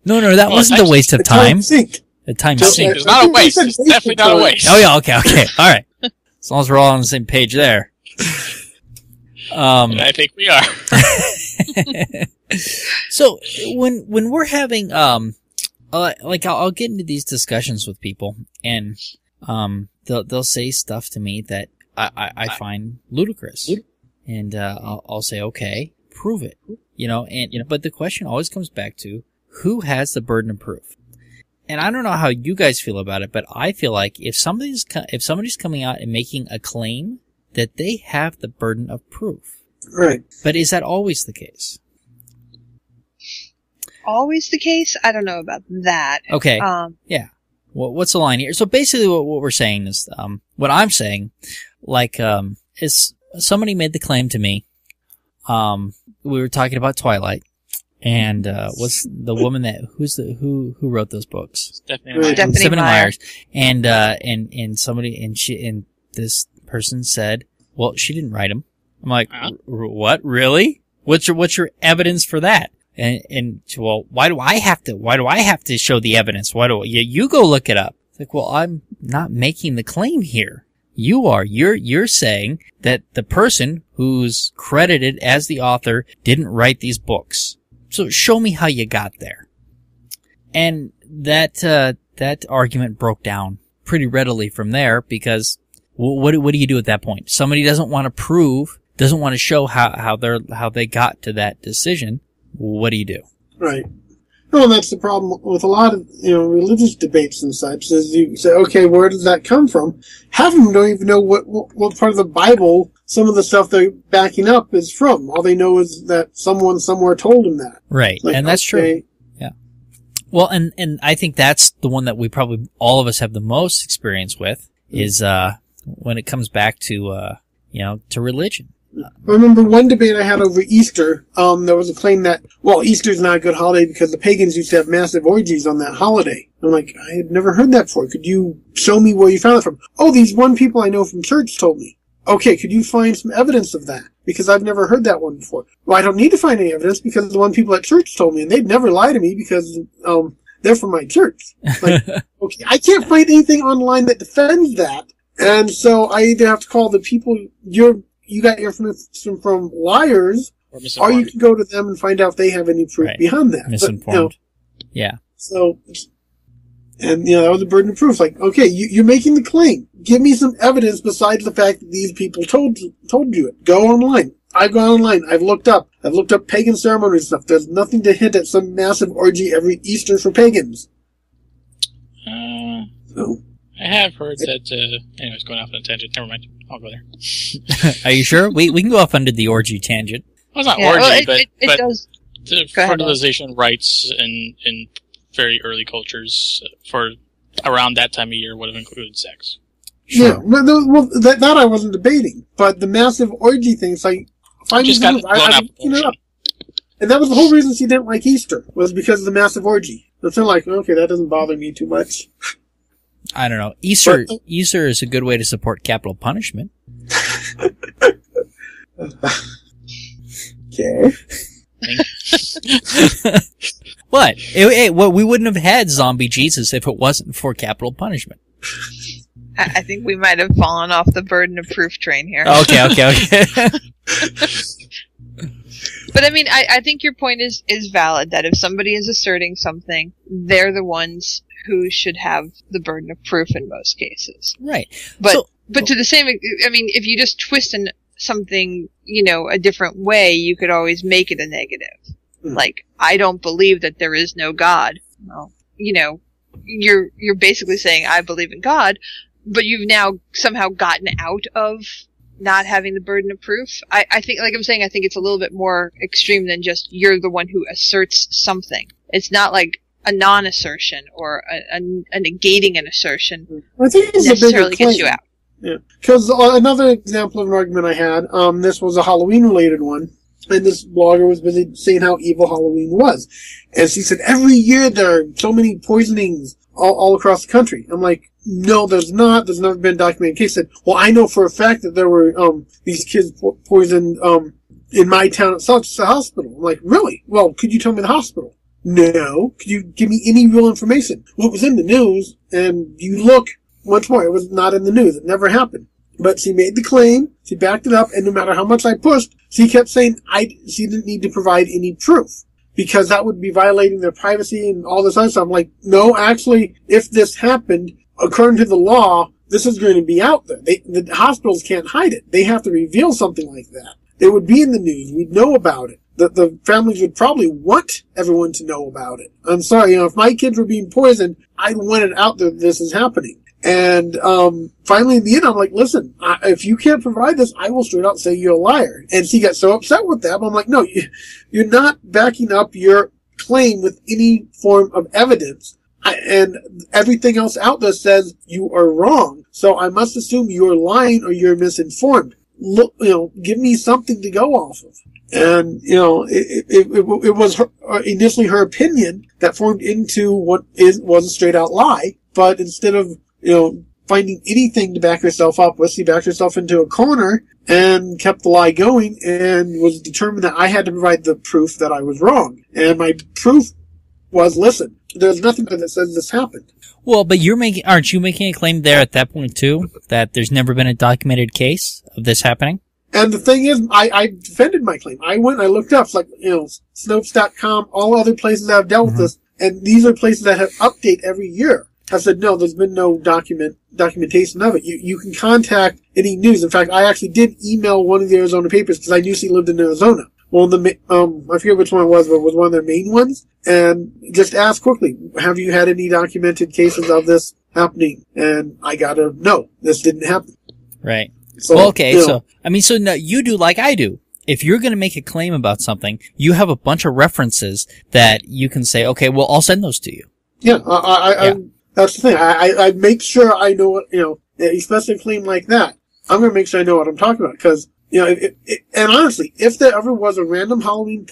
No, that wasn't a waste of time. The time sink. It's not a waste. It's definitely not a waste. Oh yeah, okay. All right. As long as we're all on the same page there. I think we are. So when we're having I'll get into these discussions with people, and they'll say stuff to me that I find ludicrous, and I'll say, okay, prove it. But the question always comes back to who has the burden of proof. And I don't know how you guys feel about it, but I feel like if somebody's coming out and making a claim, that they have the burden of proof. Right. But is that always the case? Always the case? I don't know about that. Okay. Yeah. Well, what's the line here? So basically what we're saying is, what I'm saying, is somebody made the claim to me. We were talking about Twilight, and what's the woman who wrote those books? Stephanie Myers. And this person said, well, she didn't write them. I'm like, what? Really? What's your evidence for that? And well, why do I have to show the evidence? Why do you go look it up? It's like, well, I'm not making the claim here. You are. You're saying that the person who's credited as the author didn't write these books. So show me how you got there. And that argument broke down pretty readily from there, because what do you do at that point? Somebody doesn't want to show how they got to that decision. What do you do? Right. Well, that's the problem with a lot of, religious debates and such, is you say, okay, where does that come from? Half of them don't even know what part of the Bible some of the stuff they're backing up is from. All they know is that someone somewhere told them that. Right. And that's true. Yeah. Well, and I think that's the one that we probably, all of us have the most experience with, is, when it comes back to, to religion. I remember one debate I had over Easter. There was a claim that, Easter's not a good holiday because the pagans used to have massive orgies on that holiday. I'm like, I had never heard that before. Could you show me where you found it from? Oh, these one people I know from church told me. Okay, could you find some evidence of that? Because I've never heard that one before. Well, I don't need to find any evidence because the one people at church told me, and they'd never lie to me because, they're from my church. Like, okay, I can't find anything online that defends that. And so I either have to call the people you got your information from liars, or you can go to them and find out if they have any proof behind that. Misinformed. Yeah. So, And, that was a burden of proof. Like, okay, you're making the claim. Give me some evidence besides the fact that these people told you it. Go online. I've gone online. I've looked up pagan ceremony stuff. There's nothing to hint at some massive orgy every Easter for pagans. So. I have heard that, anyways, going off on a tangent. Never mind. I'll go there. Are you sure? We can go off under the orgy tangent. Well, it's not orgy, but it does. The fertilization rites in very early cultures for around that time of year would have included sex. Sure. Yeah, well, that I wasn't debating, but the massive orgy thing, it's like, Just got blown up. And that was the whole reason she didn't like Easter, was because of the massive orgy. It's not like, okay, that doesn't bother me too much. I don't know. Easter is a good way to support capital punishment. Okay. What? We wouldn't have had zombie Jesus if it wasn't for capital punishment. I think we might have fallen off the burden of proof train here. Okay. But I mean, I think your point is valid, that if somebody is asserting something, they're the ones who should have the burden of proof in most cases. Right. But to the same, I mean, if you just twist something, a different way, you could always make it a negative. Like, I don't believe that there is no God. Well, you're basically saying I believe in God, but you've now somehow gotten out of not having the burden of proof. I think, like I'm saying, I think it's a little bit more extreme than just you're the one who asserts something. It's not like a non-assertion or a negating an assertion I think it's necessarily gets you out. Yeah, because another example of an argument I had, this was a Halloween-related one, and this blogger was busy saying how evil Halloween was. And she said, every year there are so many poisonings all across the country. I'm like, no, there's not. There's never been a documented case. Said, well, I know for a fact that there were these kids poisoned in my town at such a hospital. I'm like, really? Well, could you tell me the hospital? No. Could you give me any real information? Well, it was in the news, and you look once more. It was not in the news. It never happened. But she made the claim, she backed it up, and no matter how much I pushed, she kept saying she didn't need to provide any proof, because that would be violating their privacy and all this other stuff. I'm like, no, actually, if this happened, according to the law, this is going to be out there. The hospitals can't hide it. They have to reveal something like that. It would be in the news. We'd know about it. The families would probably want everyone to know about it. I'm sorry, if my kids were being poisoned, I'd want it out there that this is happening. And finally, in the end, I'm like, listen, if you can't provide this, I will straight out say you're a liar. And she got so upset with that. But I'm like, no, you're not backing up your claim with any form of evidence. And everything else out there says you are wrong. So I must assume you're lying or you're misinformed. Look, give me something to go off of. And, it was initially her opinion that formed into what was a straight out lie. But instead of, finding anything to back herself up with, she backed herself into a corner and kept the lie going and was determined that I had to provide the proof that I was wrong. And my proof was, listen, there's nothing that says this happened. Well, but aren't you making a claim there at that point too, that there's never been a documented case of this happening? And the thing is, I defended my claim. I went and I looked up, like, Snopes.com, all other places that have dealt with this, and these are places that have update every year. Have said, no, there's been no documentation of it. You can contact any news. In fact, I actually did email one of the Arizona papers because I knew she lived in Arizona. Well, I forget which one it was, but it was one of their main ones. And just ask quickly, have you had any documented cases of this happening? And I got a no, this didn't happen. Right. So, well, okay, so no, you do like I do. If you're going to make a claim about something, you have a bunch of references that you can say, okay, well, I'll send those to you. Yeah, that's the thing. I make sure I know what, especially a claim like that, I'm going to make sure I know what I'm talking about. Because, and honestly, if there ever was a random Halloween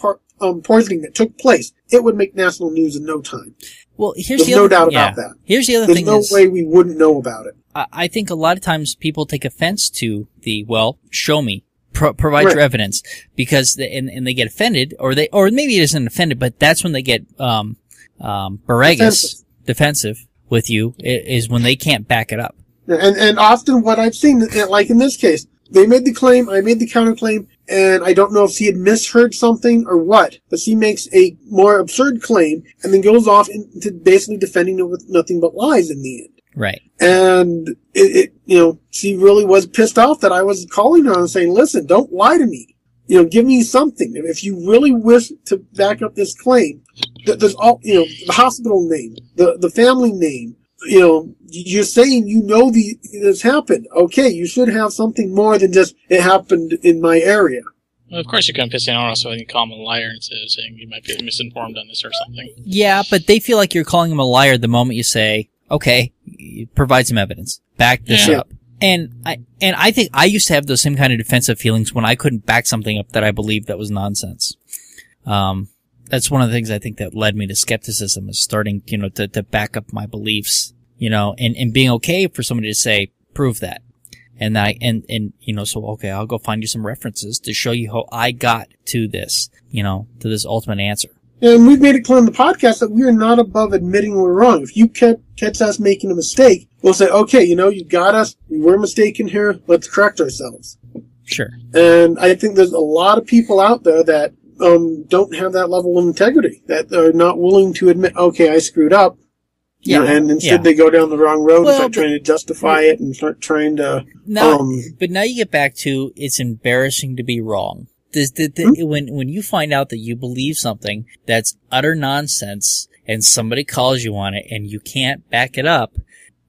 poisoning that took place, it would make national news in no time. Well, There's no doubt about that. Here's the other There's thing. There's no way we wouldn't know about it. I think a lot of times people take offense to show me. Provide your evidence, because and they get offended, or maybe it isn't offended, but that's when they get defensive with you, is when they can't back it up. And often what I've seen, like in this case, they made the claim, I made the counterclaim, and I don't know if she had misheard something or what, but she makes a more absurd claim and then goes off into basically defending it with nothing but lies in the end. Right. And she really was pissed off that I was calling her and saying, listen, don't lie to me. Give me something. If you really wish to back up this claim, there's all, the hospital name, the family name, you're saying this happened. Okay, you should have something more than just, it happened in my area. Well, of course you couldn't piss anyone off, so you can call him a liar instead of saying you might be misinformed on this or something. Yeah, but they feel like you're calling him a liar the moment you say, okay, provide some evidence. Back this up. And I think I used to have those same kind of defensive feelings when I couldn't back something up that I believed that was nonsense. That's one of the things I think that led me to skepticism, is starting, to back up my beliefs, and being okay for somebody to say, prove that. So, okay, I'll go find you some references to show you how I got to this, to this ultimate answer. And we've made it clear in the podcast that we are not above admitting we're wrong. If you catch us making a mistake, we'll say, okay, you got us. We were mistaken here. Let's correct ourselves. Sure. And I think there's a lot of people out there that don't have that level of integrity, that are not willing to admit, okay, I screwed up. Yeah. And instead they go down the wrong road and start trying to justify it and start trying to... But now you get back to, it's embarrassing to be wrong. When you find out that you believe something that's utter nonsense and somebody calls you on it and you can't back it up,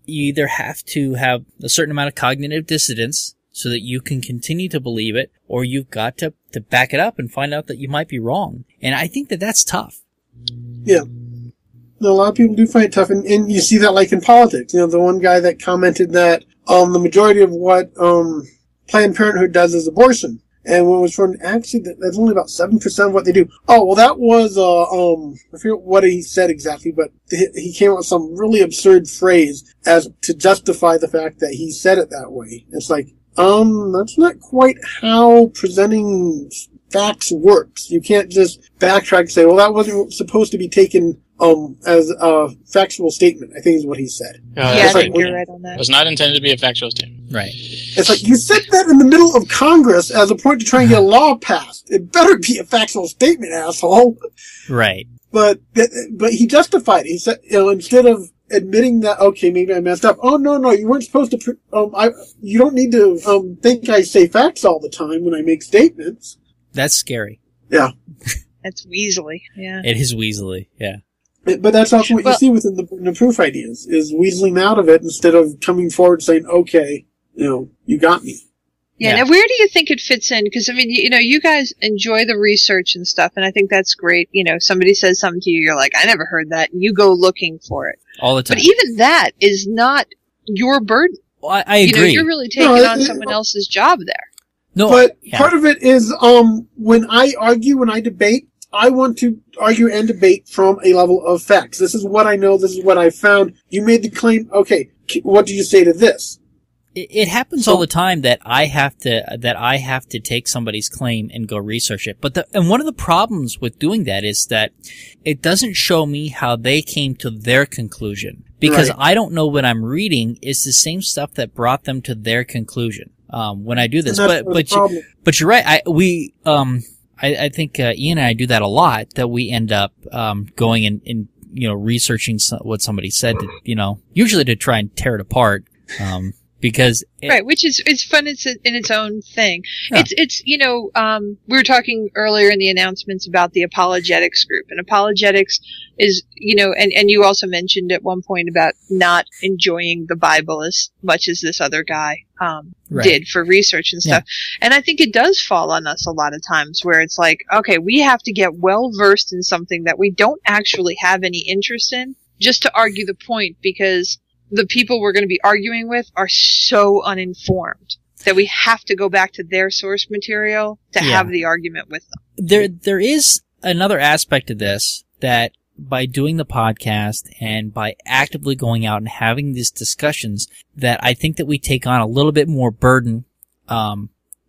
you either have to have a certain amount of cognitive dissonance so that you can continue to believe it, or you've got to back it up and find out that you might be wrong. And I think that that's tough. Yeah. A lot of people do find it tough, and you see that like in politics. The one guy that commented that the majority of what Planned Parenthood does is abortion. And when it was from, actually, that's only about 7% of what they do. Oh, well, that was, I forget what he said exactly, but he came up with some really absurd phrase as to justify the fact that he said it that way. It's like, that's not quite how presenting facts works. You can't just backtrack and say, well, that wasn't supposed to be taken as a factual statement, I think is what he said. I think you're right on that. It was not intended to be a factual statement. Right. It's like, you said that in the middle of Congress as a point to try and get a law passed. It better be a factual statement, asshole. Right. But he justified it. He said, instead of admitting that, okay, maybe I messed up. Oh, no, you weren't supposed to, you don't need to, think I say facts all the time when I make statements. That's scary. Yeah. That's weaselly, yeah. It is weaselly, yeah. But that's also what you see within the proof ideas, is weaseling out of it instead of coming forward saying, okay, you got me. Yeah. Now where do you think it fits in? Because, you guys enjoy the research and stuff, and I think that's great. Somebody says something to you, you're like, I never heard that, and you go looking for it. All the time. But even that is not your burden. Well, I agree. You're really taking on someone else's job there. No, but part of it is, when I argue, when I debate, I want to argue and debate from a level of facts. This is what I know. This is what I found. You made the claim. Okay, what do you say to this? It happens all the time that I have to take somebody's claim and go research it. And one of the problems with doing that is that it doesn't show me how they came to their conclusion, because I don't know what I'm reading is the same stuff that brought them to their conclusion. When I do this, but you're right. I think Ian and I do that a lot. That we end up going and researching what somebody said. Usually to try and tear it apart. Because which is it's fun. It's in its own thing. Yeah. It's we were talking earlier in the announcements about the apologetics group, and apologetics is and you also mentioned at one point about not enjoying the Bible as much as this other guy did for research and stuff. Yeah. And I think it does fall on us a lot of times where it's like, okay, we have to get well versed in something that we don't actually have any interest in just to argue the point, because the people we're going to be arguing with are so uninformed that we have to go back to their source material to have the argument with them. There is another aspect of this, that by doing the podcast and by actively going out and having these discussions, that I think that we take on a little bit more burden, not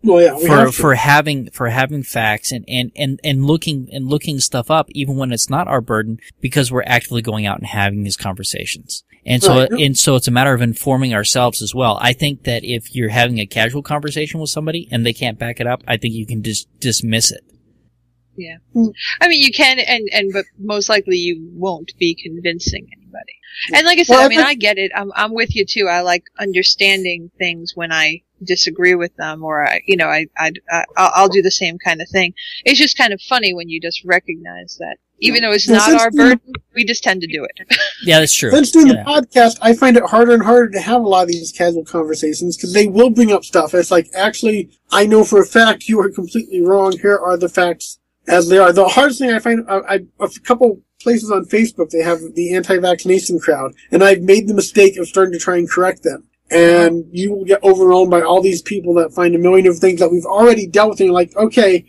Well, yeah, we have to. for having facts and looking stuff up even when it's not our burden, because we're actively going out and having these conversations. And so it's a matter of informing ourselves as well. I think that if you're having a casual conversation with somebody and they can't back it up, I think you can just dismiss it. Yeah. I mean, you can, but most likely you won't be convincing anybody. And like I said, I get it. I'm with you too. I like understanding things when I disagree with them, or I'll do the same kind of thing. It's just kind of funny when you just recognize that even though it's not our burden, we just tend to do it. Yeah, that's true. Since doing the podcast, I find it harder and harder to have a lot of these casual conversations because they will bring up stuff. It's like, actually, I know for a fact you are completely wrong. Here are the facts as they are. The hardest thing I find, a couple places on Facebook, they have the anti-vaccination crowd, and I've made the mistake of starting to try and correct them. And you will get overwhelmed by all these people that find a million of things that we've already dealt with, and you're like, okay,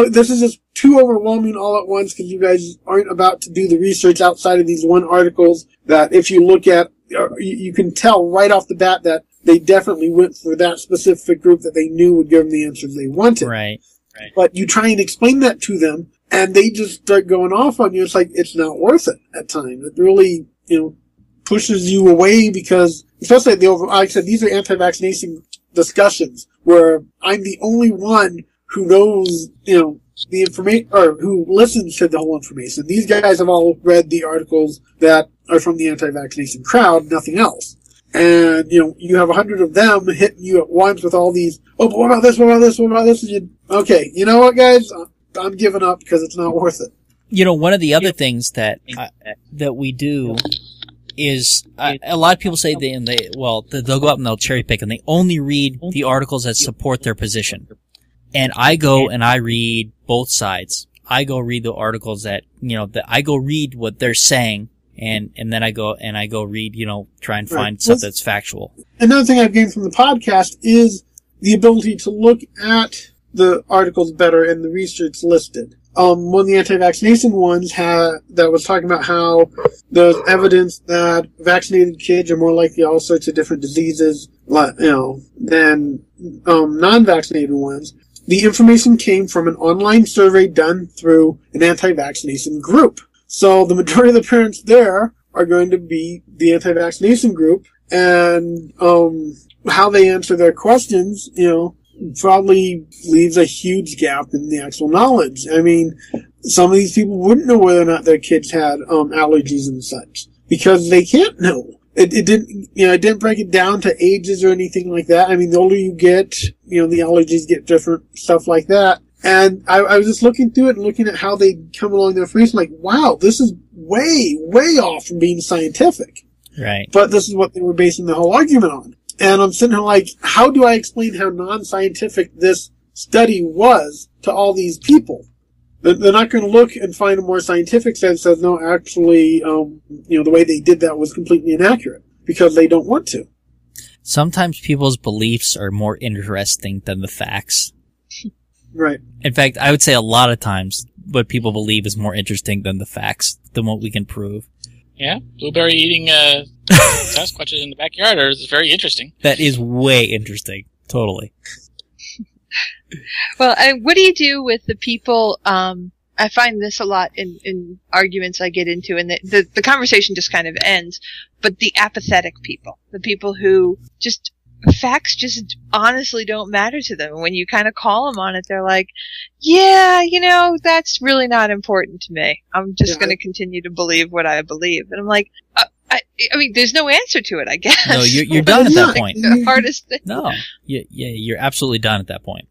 this is just too overwhelming all at once because you guys aren't about to do the research outside of these one articles that if you look at, you can tell right off the bat that they definitely went for that specific group that they knew would give them the answers they wanted. Right. But you try and explain that to them, and they just start going off on you. It's like, it's not worth it at times. It really, pushes you away because, especially like I said, these are anti-vaccination discussions where I'm the only one who knows, the information, or who listens to the whole information. These guys have all read the articles that are from the anti-vaccination crowd, nothing else. And, you have 100 of them hitting you at once with all these, but what about this, what about this, what about this? And okay, you know what, guys? I'm giving up because it's not worth it. One of the other things that we do is a lot of people say they'll go out and they'll cherry pick and they only read the articles that support their position. And I go and I read both sides. I go read the articles that I go read what they're saying. And then I go read, try and find stuff that's factual. Another thing I've gained from the podcast is the ability to look at the articles better and the research listed. One of the anti-vaccination ones that was talking about how there's evidence that vaccinated kids are more likely to all sorts of different diseases, than non-vaccinated ones. The information came from an online survey done through an anti-vaccination group. So the majority of the parents there are going to be the anti-vaccination group, and how they answer their questions, probably leaves a huge gap in the actual knowledge. I mean, some of these people wouldn't know whether or not their kids had allergies and such because they can't know. It didn't break it down to ages or anything like that. I mean, the older you get, the allergies get different, stuff like that. And I was just looking through it and looking at how they come along their information, like, wow, this is way, way off from being scientific. Right. But this is what they were basing the whole argument on. And I'm sitting here like, how do I explain how non-scientific this study was to all these people? They're not going to look and find a more scientific sense that says, no, actually, the way they did that was completely inaccurate because they don't want to. Sometimes people's beliefs are more interesting than the facts. Right. In fact, I would say a lot of times what people believe is more interesting than the facts, than what we can prove. Yeah, blueberry eating Sasquatches in the backyard is very interesting. That is way interesting. Totally. Well, what do you do with the people, I find this a lot in arguments I get into, and the conversation just kind of ends, but the apathetic people, the people who facts just honestly don't matter to them. And when you kind of call them on it, they're like, yeah, that's really not important to me. I'm just going to continue to believe what I believe. And I'm like, I mean, there's no answer to it, I guess. No, you're done at that point. The hardest thing. No, you're absolutely done at that point.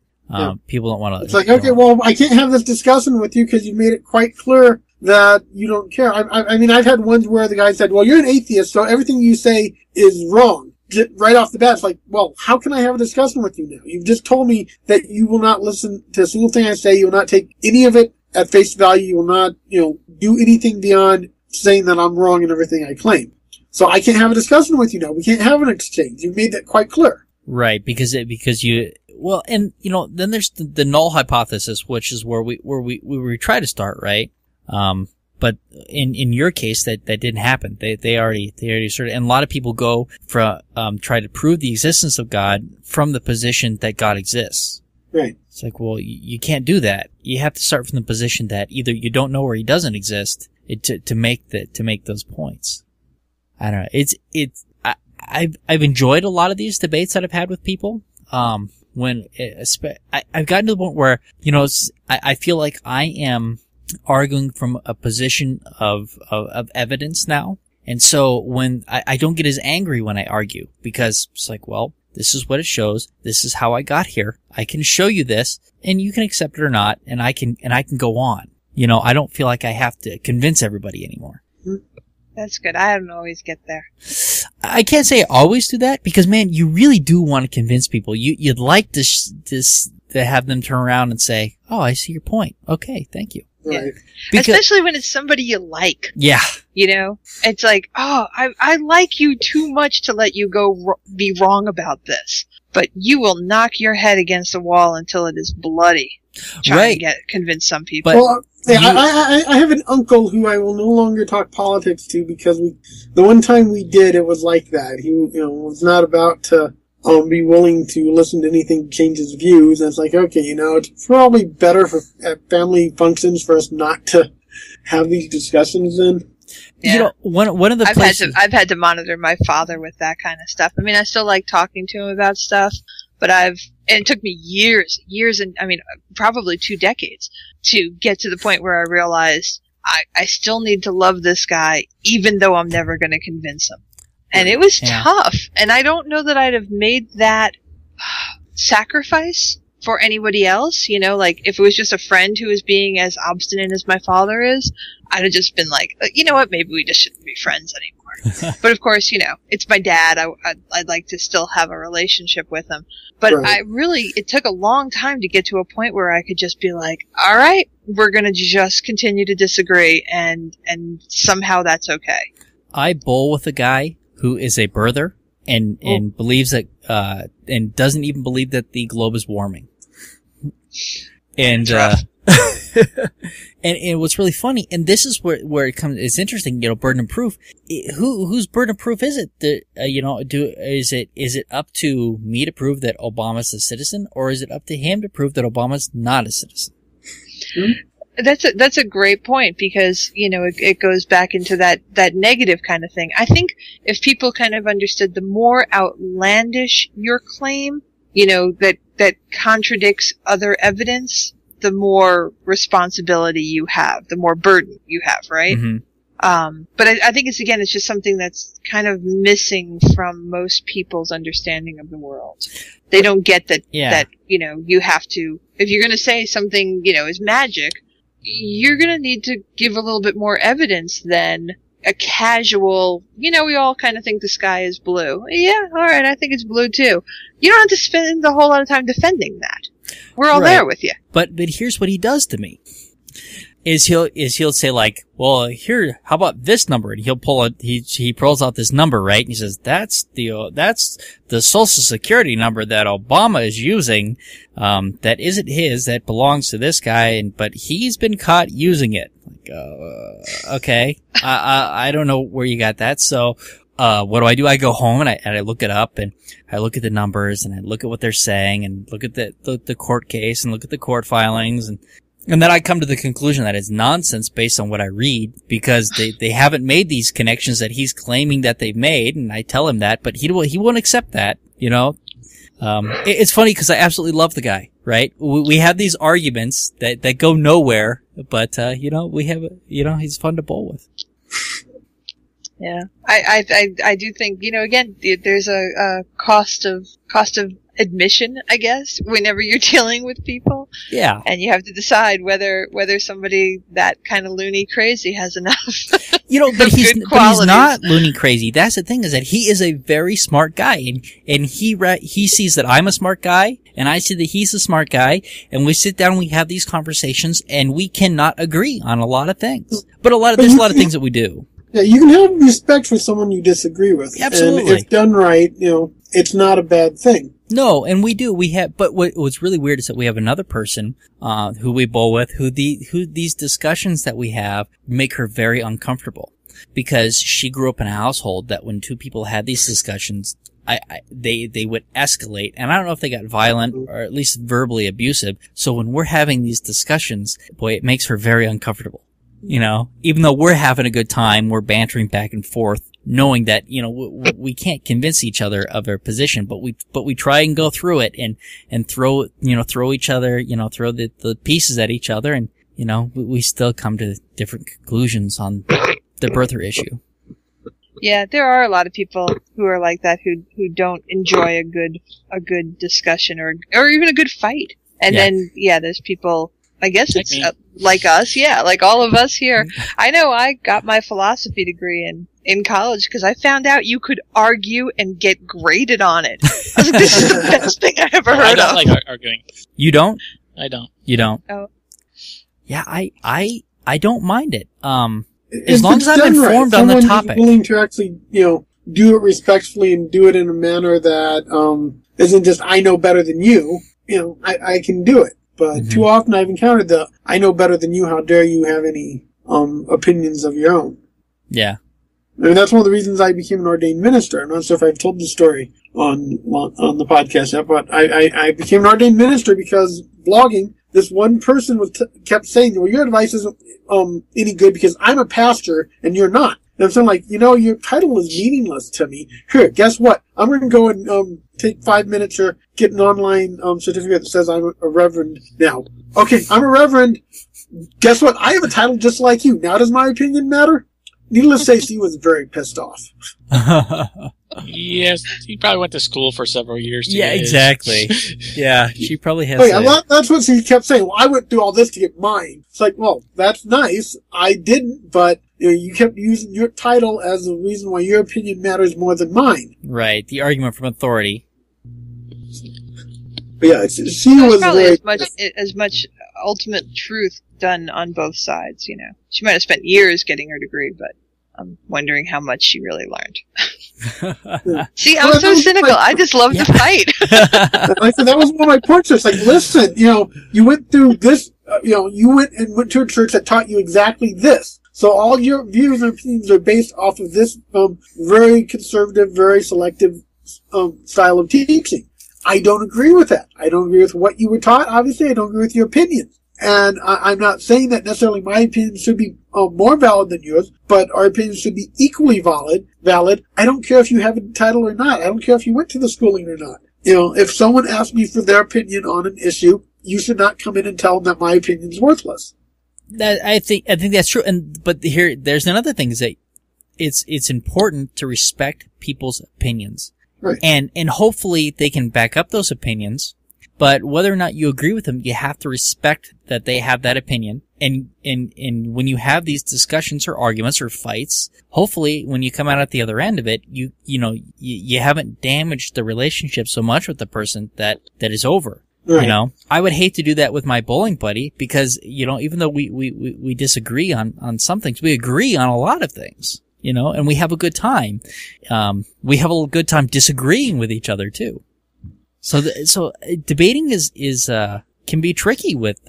People don't want to. It's like, okay, well, I can't have this discussion with you because you made it quite clear that you don't care. I mean, I've had ones where the guy said, well, you're an atheist, so everything you say is wrong. Right off the bat, it's like, well, how can I have a discussion with you now? You've just told me that you will not listen to a single thing I say. You will not take any of it at face value. You will not, do anything beyond saying that I'm wrong in everything I claim. So I can't have a discussion with you now. We can't have an exchange. You've made that quite clear. Right, because you, well, and, then there's the null hypothesis, which is where we try to start, right? But in your case, that didn't happen. They already sort of, and a lot of people go try to prove the existence of God from the position that God exists. Right. It's like, well, you can't do that. You have to start from the position that either you don't know or he doesn't exist to make those points. I don't know. I've enjoyed a lot of these debates that I've had with people. I've gotten to the point where, I feel like I am arguing from a position of evidence now. And so when I don't get as angry when I argue, because it's like, well, this is what it shows. This is how I got here. I can show you this and you can accept it or not. And I can go on. I don't feel like I have to convince everybody anymore. That's good. I don't always get there. I can't say I always do that because, man, you really do want to convince people. You'd like to have them turn around and say, "Oh, I see your point. Okay, thank you." Right. Especially when it's somebody you like. Yeah. It's like, oh, I like you too much to let you be wrong about this. But you will knock your head against the wall until it is bloody. Trying to convince some people. Well, I have an uncle who I will no longer talk politics to because the one time we did, it was like that. He, was not about to be willing to listen to anything to change his views. And it's like, okay, it's probably better at family functions for us not to have these discussions then. Yeah. One of the places I've had to monitor my father with that kind of stuff. I mean, I still like talking to him about stuff, but and it took me years, and probably 2 decades to get to the point where I realized I still need to love this guy, even though I'm never going to convince him. And it was tough. And I don't know that I'd have made that sacrifice for anybody else. Like if it was just a friend who was being as obstinate as my father is, I'd have just been like, you know what, maybe we just shouldn't be friends anymore. But of course, it's my dad. I'd like to still have a relationship with him. But right. It took a long time to get to a point where I could just be like, all right, we're going to just continue to disagree and somehow that's okay. I bowl with a guy who is a birther and believes that, and doesn't even believe that the globe is warming. And, and what's really funny, and this is where it comes, it's interesting, burden of proof. Whose burden of proof is it? Is it up to me to prove that Obama's a citizen, or is it up to him to prove that Obama's not a citizen? That's a great point because, it goes back into that negative kind of thing. I think if people kind of understood the more outlandish your claim, that contradicts other evidence, the more responsibility you have, the more burden you have, right? Mm-hmm. But I think it's just something that's kind of missing from most people's understanding of the world. They don't get that, you have to, if you're going to say something, is magic, you're going to need to give a little bit more evidence than a casual, we all kind of think the sky is blue. Yeah, alright, I think it's blue too. You don't have to spend a whole lot of time defending that. We're all there with you. But here's what he does to me. He'll say like, well, here, how about this number? And he pulls out this number, right? And he says, that's the Social Security number that Obama is using, that isn't his, that belongs to this guy, but he's been caught using it. Like, okay. I don't know where you got that. So, what do? I go home and I look it up and I look at the numbers and I look at what they're saying and look at the court case and look at the court filings and then I come to the conclusion that it's nonsense based on what I read because they haven't made these connections that he's claiming that they've made, and I tell him that, but he won't accept that, It's funny because I absolutely love the guy, right? We have these arguments that go nowhere, but, we have, he's fun to bowl with. Yeah. I do think, again, there's a cost of admission, I guess, whenever you're dealing with people. Yeah. And you have to decide whether somebody that kind of loony crazy has enough. But he's not loony crazy. That's the thing, is that he is a very smart guy, and he sees that I'm a smart guy, and I see that he's a smart guy, and we sit down and we have these conversations, and we cannot agree on a lot of things. But there's a lot of things that we do. Yeah, you can have respect for someone you disagree with. Absolutely. And if done right, it's not a bad thing. No, and we do. But what's really weird is that we have another person, who we bowl with, who these discussions that we have make her very uncomfortable. Because she grew up in a household that when two people had these discussions, they would escalate, and I don't know if they got violent or at least verbally abusive. So when we're having these discussions, boy, it makes her very uncomfortable. You know, even though we're having a good time, we're bantering back and forth, knowing that, you know, we can't convince each other of our position, but we try and go through it and throw each other, you know, throw the pieces at each other, and, you know, we still come to different conclusions on the birther issue. Yeah, there are a lot of people who are like that, who don't enjoy a good discussion or even a good fight. And then, there's people, I guess it's like us, like all of us here. I know I got my philosophy degree in college because I found out you could argue and get graded on it. I was like, this is the best thing I ever heard of. I don't like arguing. You don't? I don't. You don't? Oh. Yeah, I don't mind it. As long as I'm informed on the topic. Someone willing to actually, you know, do it respectfully and do it in a manner that isn't just I know better than you. You know, I can do it. But too often I've encountered the I know better than you. How dare you have any opinions of your own? Yeah. I mean, that's one of the reasons I became an ordained minister. I'm not sure if I've told the story on the podcast yet, but I became an ordained minister because blogging. This one person kept saying, well, your advice isn't any good because I'm a pastor and you're not. And I'm saying, like, you know, your title is meaningless to me. Here, guess what? I'm going to go and take 5 minutes or get an online certificate that says I'm a reverend now. Okay, I'm a reverend. Guess what? I have a title just like you. Now does my opinion matter? Needless to say, she was very pissed off. Yes, he probably went to school for several years. Yeah, exactly. Yeah, she probably has. Oh, yeah, that's what she kept saying. Well, I went through all this to get mine. It's like, well, that's nice. I didn't, but you know, you kept using your title as a reason why your opinion matters more than mine. Right, the argument from authority. But yeah, she was probably very as much ultimate truth done on both sides. You know, she might have spent years getting her degree, but I'm wondering how much she really learned. See, I'm so cynical. I just love to fight. Like, that was one of my points. It's like, listen, you know, you went through this, you know, you went to a church that taught you exactly this. So all your views and opinions are based off of this very conservative, very selective style of teaching. I don't agree with that. I don't agree with what you were taught. Obviously, I don't agree with your opinions. And I'm not saying that necessarily my opinion should be more valid than yours, but our opinions should be equally valid. I don't care if you have a title or not. I don't care if you went to the schooling or not. You know, if someone asks me for their opinion on an issue, you should not come in and tell them that my opinion is worthless. I think that's true. But there's another thing is that it's important to respect people's opinions. Right. And hopefully they can back up those opinions. But whether or not you agree with them, you have to respect that they have that opinion. And when you have these discussions or arguments or fights, hopefully when you come out at the other end of it, you haven't damaged the relationship so much with the person that is over. Right. You know, I would hate to do that with my bowling buddy because, you know, even though we disagree on some things, we agree on a lot of things, you know, and we have a good time. We have a good time disagreeing with each other too. So debating is can be tricky with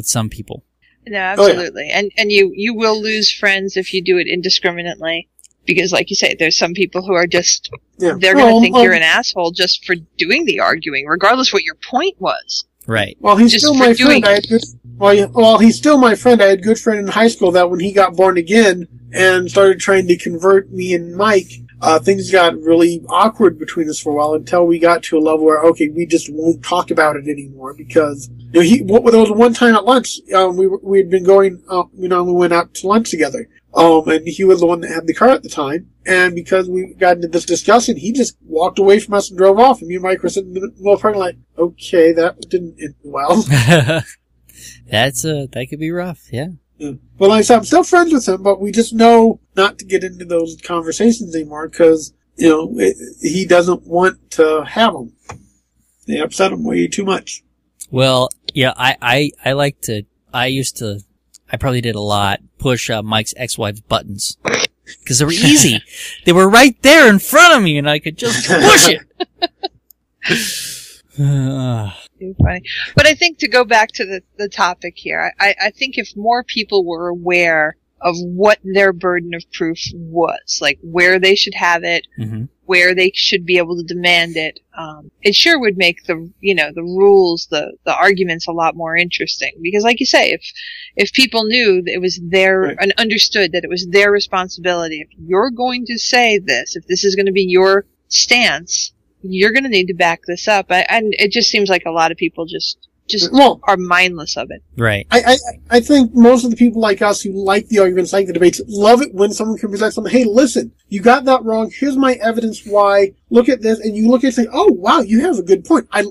some people. No, absolutely. Oh, yeah. And you will lose friends if you do it indiscriminately. Because like you say, there's some people who are just, they're going to think you're an asshole just for doing the arguing, regardless what your point was. Right. Well, he's still my friend. He's still my friend. I had a good friend in high school that when he got born again and started trying to convert me and Mike, things got really awkward between us for a while until we got to a level where, okay, we just won't talk about it anymore because, you know, there was one time at lunch, we had been going, we went out to lunch together. And he was the one that had the car at the time. And because we got into this discussion, he just walked away from us and drove off. And me and Mike were sitting in the middle of the parking lot, okay, that didn't end well. That could be rough, yeah. Well, like I said, I'm still friends with him, but we just know not to get into those conversations anymore because, you know, he doesn't want to have them. They upset him way too much. Well, yeah, I probably did a lot, push Mike's ex-wife's buttons. Because they were easy. They were right there in front of me and I could just push it. Too funny. But I think to go back to the topic here, I think if more people were aware of what their burden of proof was, like where they should have it, where they should be able to demand it. It sure would make the rules, the arguments a lot more interesting. Because like you say, if people knew that it was their, Right. and understood that it was their responsibility, if you're going to say this, if this is going to be your stance, you're going to need to back this up. And it just seems like a lot of people just Well, are mindless of it. Right. I think most of the people like us who like the arguments, like the debates, love it when someone can present something. Hey, listen, you got that wrong. Here's my evidence why. Look at this, and you look at it and say, "Oh, wow, you have a good point." I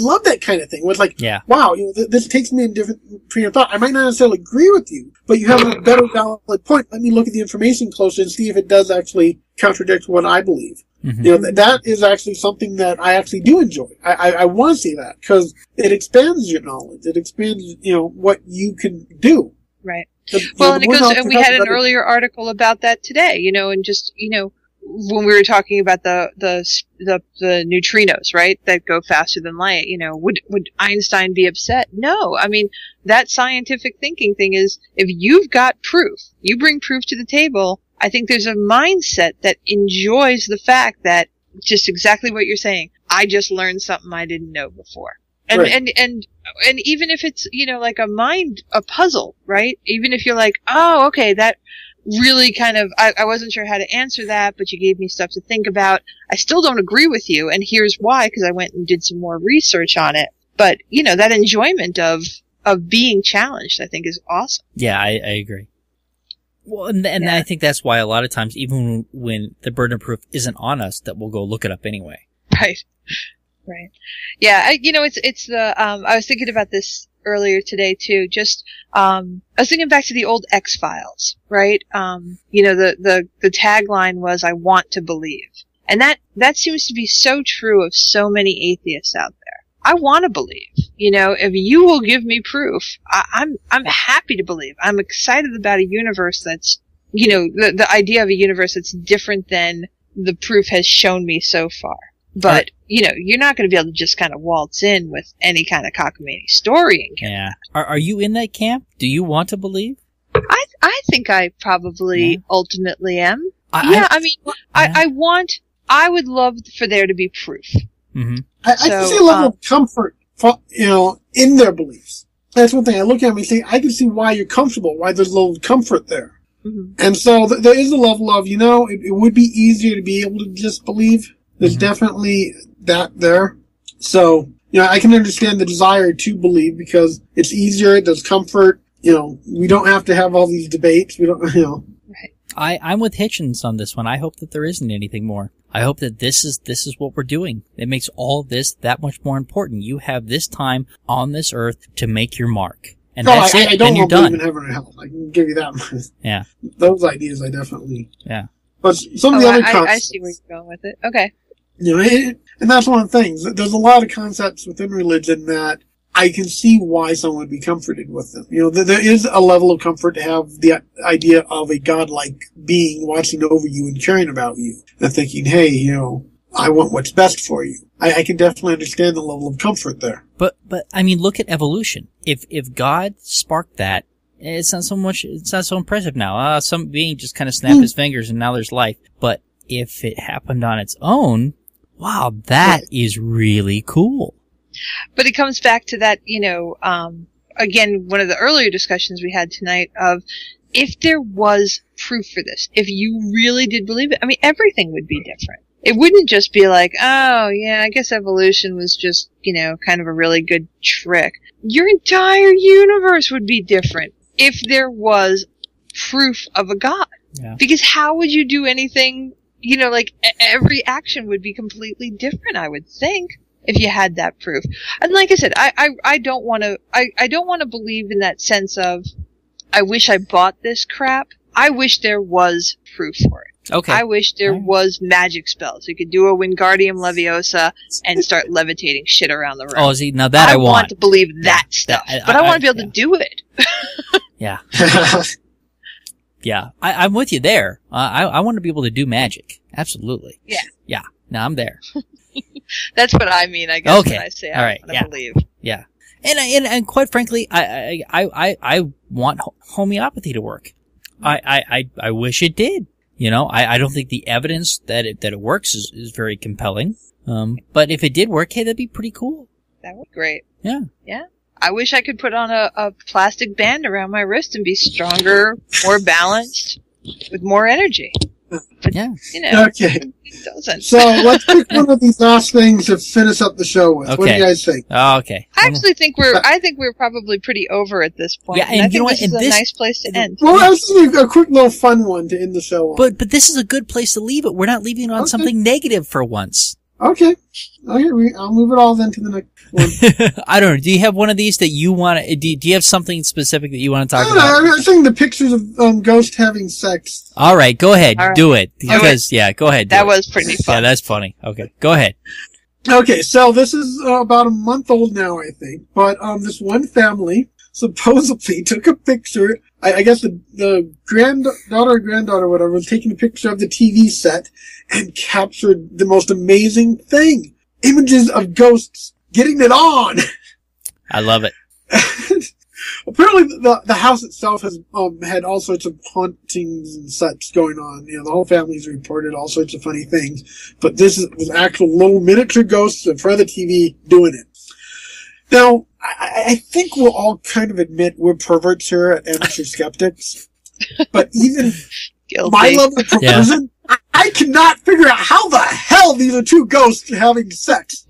love that kind of thing. Where it's like, Yeah. wow, this takes me in a different train of thought. I might not necessarily agree with you, but you have a better valid point. Let me look at the information closer and see if it does actually contradict what I believe. Mm-hmm. That is actually something that I actually do enjoy. I want to see that because it expands your knowledge. It expands, what you can do. Right. Well, And it goes, and we had an earlier article about that today, and just, when we were talking about the neutrinos, right, that go faster than light, would Einstein be upset? No. I mean, that scientific thinking thing is, if you've got proof, you bring proof to the table. I think there's a mindset that enjoys the fact that just exactly what you're saying. I just learned something I didn't know before. And, Right. and even if it's, like a puzzle, right? Even if you're like, oh, okay, that really kind of, I wasn't sure how to answer that, but you gave me stuff to think about. I still don't agree with you, and here's why, because I went and did some more research on it. But, that enjoyment of being challenged, I think is awesome. Yeah, I agree. Well, and I think that's why a lot of times, even when the burden of proof isn't on us, that we'll go look it up anyway. Right. Right. Yeah. It's the, I was thinking about this earlier today too. Just, I was thinking back to the old X-Files, right? The tagline was, I want to believe. And that seems to be so true of so many atheists out there. I want to believe, if you will give me proof, I'm happy to believe. I'm excited about a universe that's, the idea of a universe that's different than the proof has shown me so far. But, you're not going to be able to just kind of waltz in with any kind of cockamamie story and get Yeah. Are you in that camp? Do you want to believe? I think I probably ultimately am. I would love for there to be proof. Mm-hmm. I can see a level of comfort, in their beliefs. That's one thing. I look at them and say, I can see why you're comfortable, why there's a little comfort there. Mm-hmm. And so there is a level of, it would be easier to be able to just believe. There's definitely that there. So, I can understand the desire to believe because it's easier, there's comfort, we don't have to have all these debates, we don't, Right. I'm with Hitchens on this one. I hope that there isn't anything more. I hope that this is what we're doing. It makes all this that much more important. You have this time on this earth to make your mark. And that's it. I Then don't you're believe done. in heaven or hell. I can give you that much. Yeah. Those ideas I definitely. Yeah. But some of the other concepts. I see where you're going with it. Okay. And that's one of the things. There's a lot of concepts within religion that I can see why someone would be comforted with them. There is a level of comfort to have the idea of a godlike being watching over you and caring about you and thinking, hey, I want what's best for you. I can definitely understand the level of comfort there. But I mean, look at evolution. If God sparked that, it's not so impressive now. Some being just kind of snapped his fingers and now there's life. But if it happened on its own, wow, that is really cool. But it comes back to that, again, one of the earlier discussions we had tonight of if there was proof for this, if you really did believe it, I mean, everything would be different. It wouldn't just be like, oh, yeah, I guess evolution was just, kind of a really good trick. Your entire universe would be different if there was proof of a God. Yeah. Because how would you do anything, every action would be completely different, I would think, if you had that proof. And like I said, I don't want to believe in that sense of, I wish I bought this crap. I wish there was proof for it. Okay. I wish there was magic spells. You could do a Wingardium Leviosa and start levitating shit around the room. Oh, see, now that I want. I want to believe that stuff. But I want to be able to do it. Yeah. Yeah. I'm with you there. I want to be able to do magic. Absolutely. Yeah. Yeah. No, I'm there. That's what I mean, I guess, Okay. when I say All right. I want to believe. Yeah. And quite frankly, I want homeopathy to work. I wish it did. I don't think the evidence that it works is very compelling. But if it did work, hey, that'd be pretty cool. That would be great. Yeah. Yeah. I wish I could put on a plastic band around my wrist and be stronger, more balanced, with more energy. But, yeah. Okay. It doesn't. So let's pick one of these last things to finish up the show with. Okay. What do you guys think? Oh, okay. I actually think we're probably pretty over at this point. Yeah, and I think you know what? this is a nice place to end. Well, I was thinking a quick little fun one to end the show on. But this is a good place to leave it. We're not leaving it on something negative for once. Okay. I'll move it all then to the next one. I don't know. Do you have one of these that you want to... Do you have something specific that you want to talk about? I was saying the pictures of ghosts having sex. All right, go ahead. All right. Do it. Because, go ahead. That was pretty fun. Yeah, that's funny. Okay, go ahead. Okay, so this is about a month old now, I think. But this one family supposedly took a picture. I guess the granddaughter or granddaughter, whatever, was taking a picture of the TV set and captured the most amazing thing. Images of ghosts getting it on. I love it. Apparently the house itself has had all sorts of hauntings and such going on. The whole family's reported all sorts of funny things. But this was actual little miniature ghosts in front of the TV doing it. Now, I think we'll all kind of admit we're perverts here at Amateur Skeptics. But even my level of perversion, I cannot figure out how the hell these are two ghosts having sex.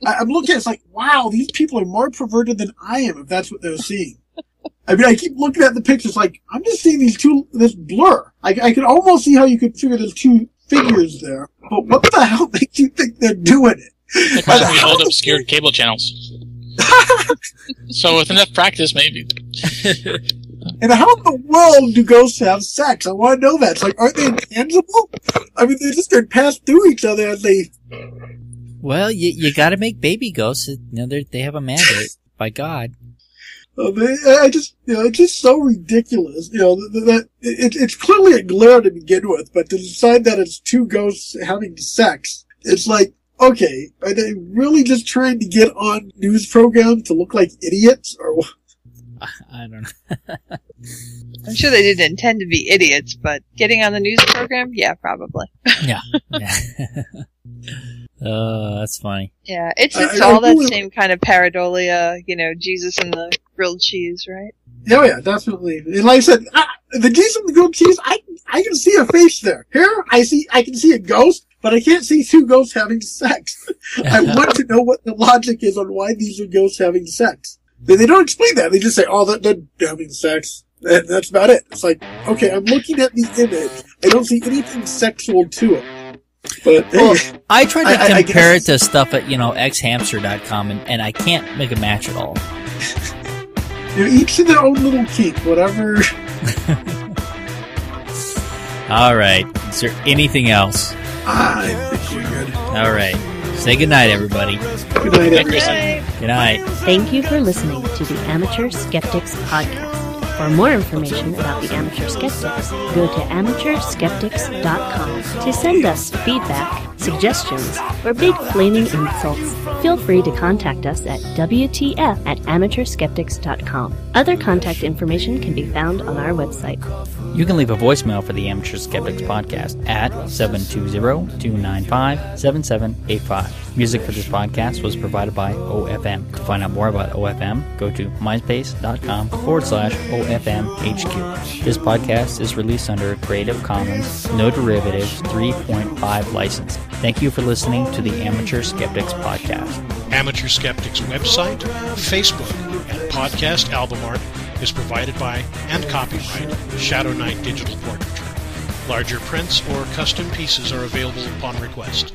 I'm looking at it, it's like, wow, these people are more perverted than I am, if that's what they're seeing. I mean, I keep looking at the pictures like, I'm just seeing this blur. I can almost see how you could figure there's two figures there. But what the hell makes you think they're doing it? They probably hold obscure cable channels. So with enough practice, maybe. And how in the world do ghosts have sex? I want to know that. It's like, aren't they intangible? I mean, they just don't pass through each other as they... Well, you got to make baby ghosts. They have a mandate by God. It's just so ridiculous. That it's clearly a glare to begin with, but to decide that it's two ghosts having sex, it's like, okay, are they really just trying to get on news programs to look like idiots, or what? I don't know. I'm sure they didn't intend to be idiots, but getting on the news program, yeah, probably. Yeah. Oh, that's funny. Yeah, it's all that same kind of pareidolia, Jesus and the grilled cheese, right? Oh yeah, definitely. And like I said, the Jesus and the grilled cheese, I can see a face there. Here, I can see a ghost, but I can't see two ghosts having sex. I want to know what the logic is on why these are ghosts having sex. They don't explain that. They just say, oh, they're having sex. And that's about it. It's like, okay, I'm looking at the image. I don't see anything sexual to it. But I tried to compare it to stuff at, xhamster.com, and I can't make a match at all. Each to their own little kink, whatever. All right. Is there anything else? I think we're good. All right. Say goodnight, everybody. Good night, everybody. Good night. Thank you for listening to the Amateur Skeptics Podcast. For more information about the Amateur Skeptics, go to amateurskeptics.com. To send us feedback, suggestions, or big flaming insults, feel free to contact us at WTF@amateurskeptics.com. Other contact information can be found on our website. You can leave a voicemail for the Amateur Skeptics Podcast at 720-295-7785. Music for this podcast was provided by OFM. To find out more about OFM, go to myspace.com/OFMHQ. This podcast is released under Creative Commons, No Derivatives 3.5 license. Thank you for listening to the Amateur Skeptics Podcast. Amateur Skeptics website, Facebook, and podcast album art is provided by and copyright Shadow Knight Digital Portraiture. Larger prints or custom pieces are available upon request.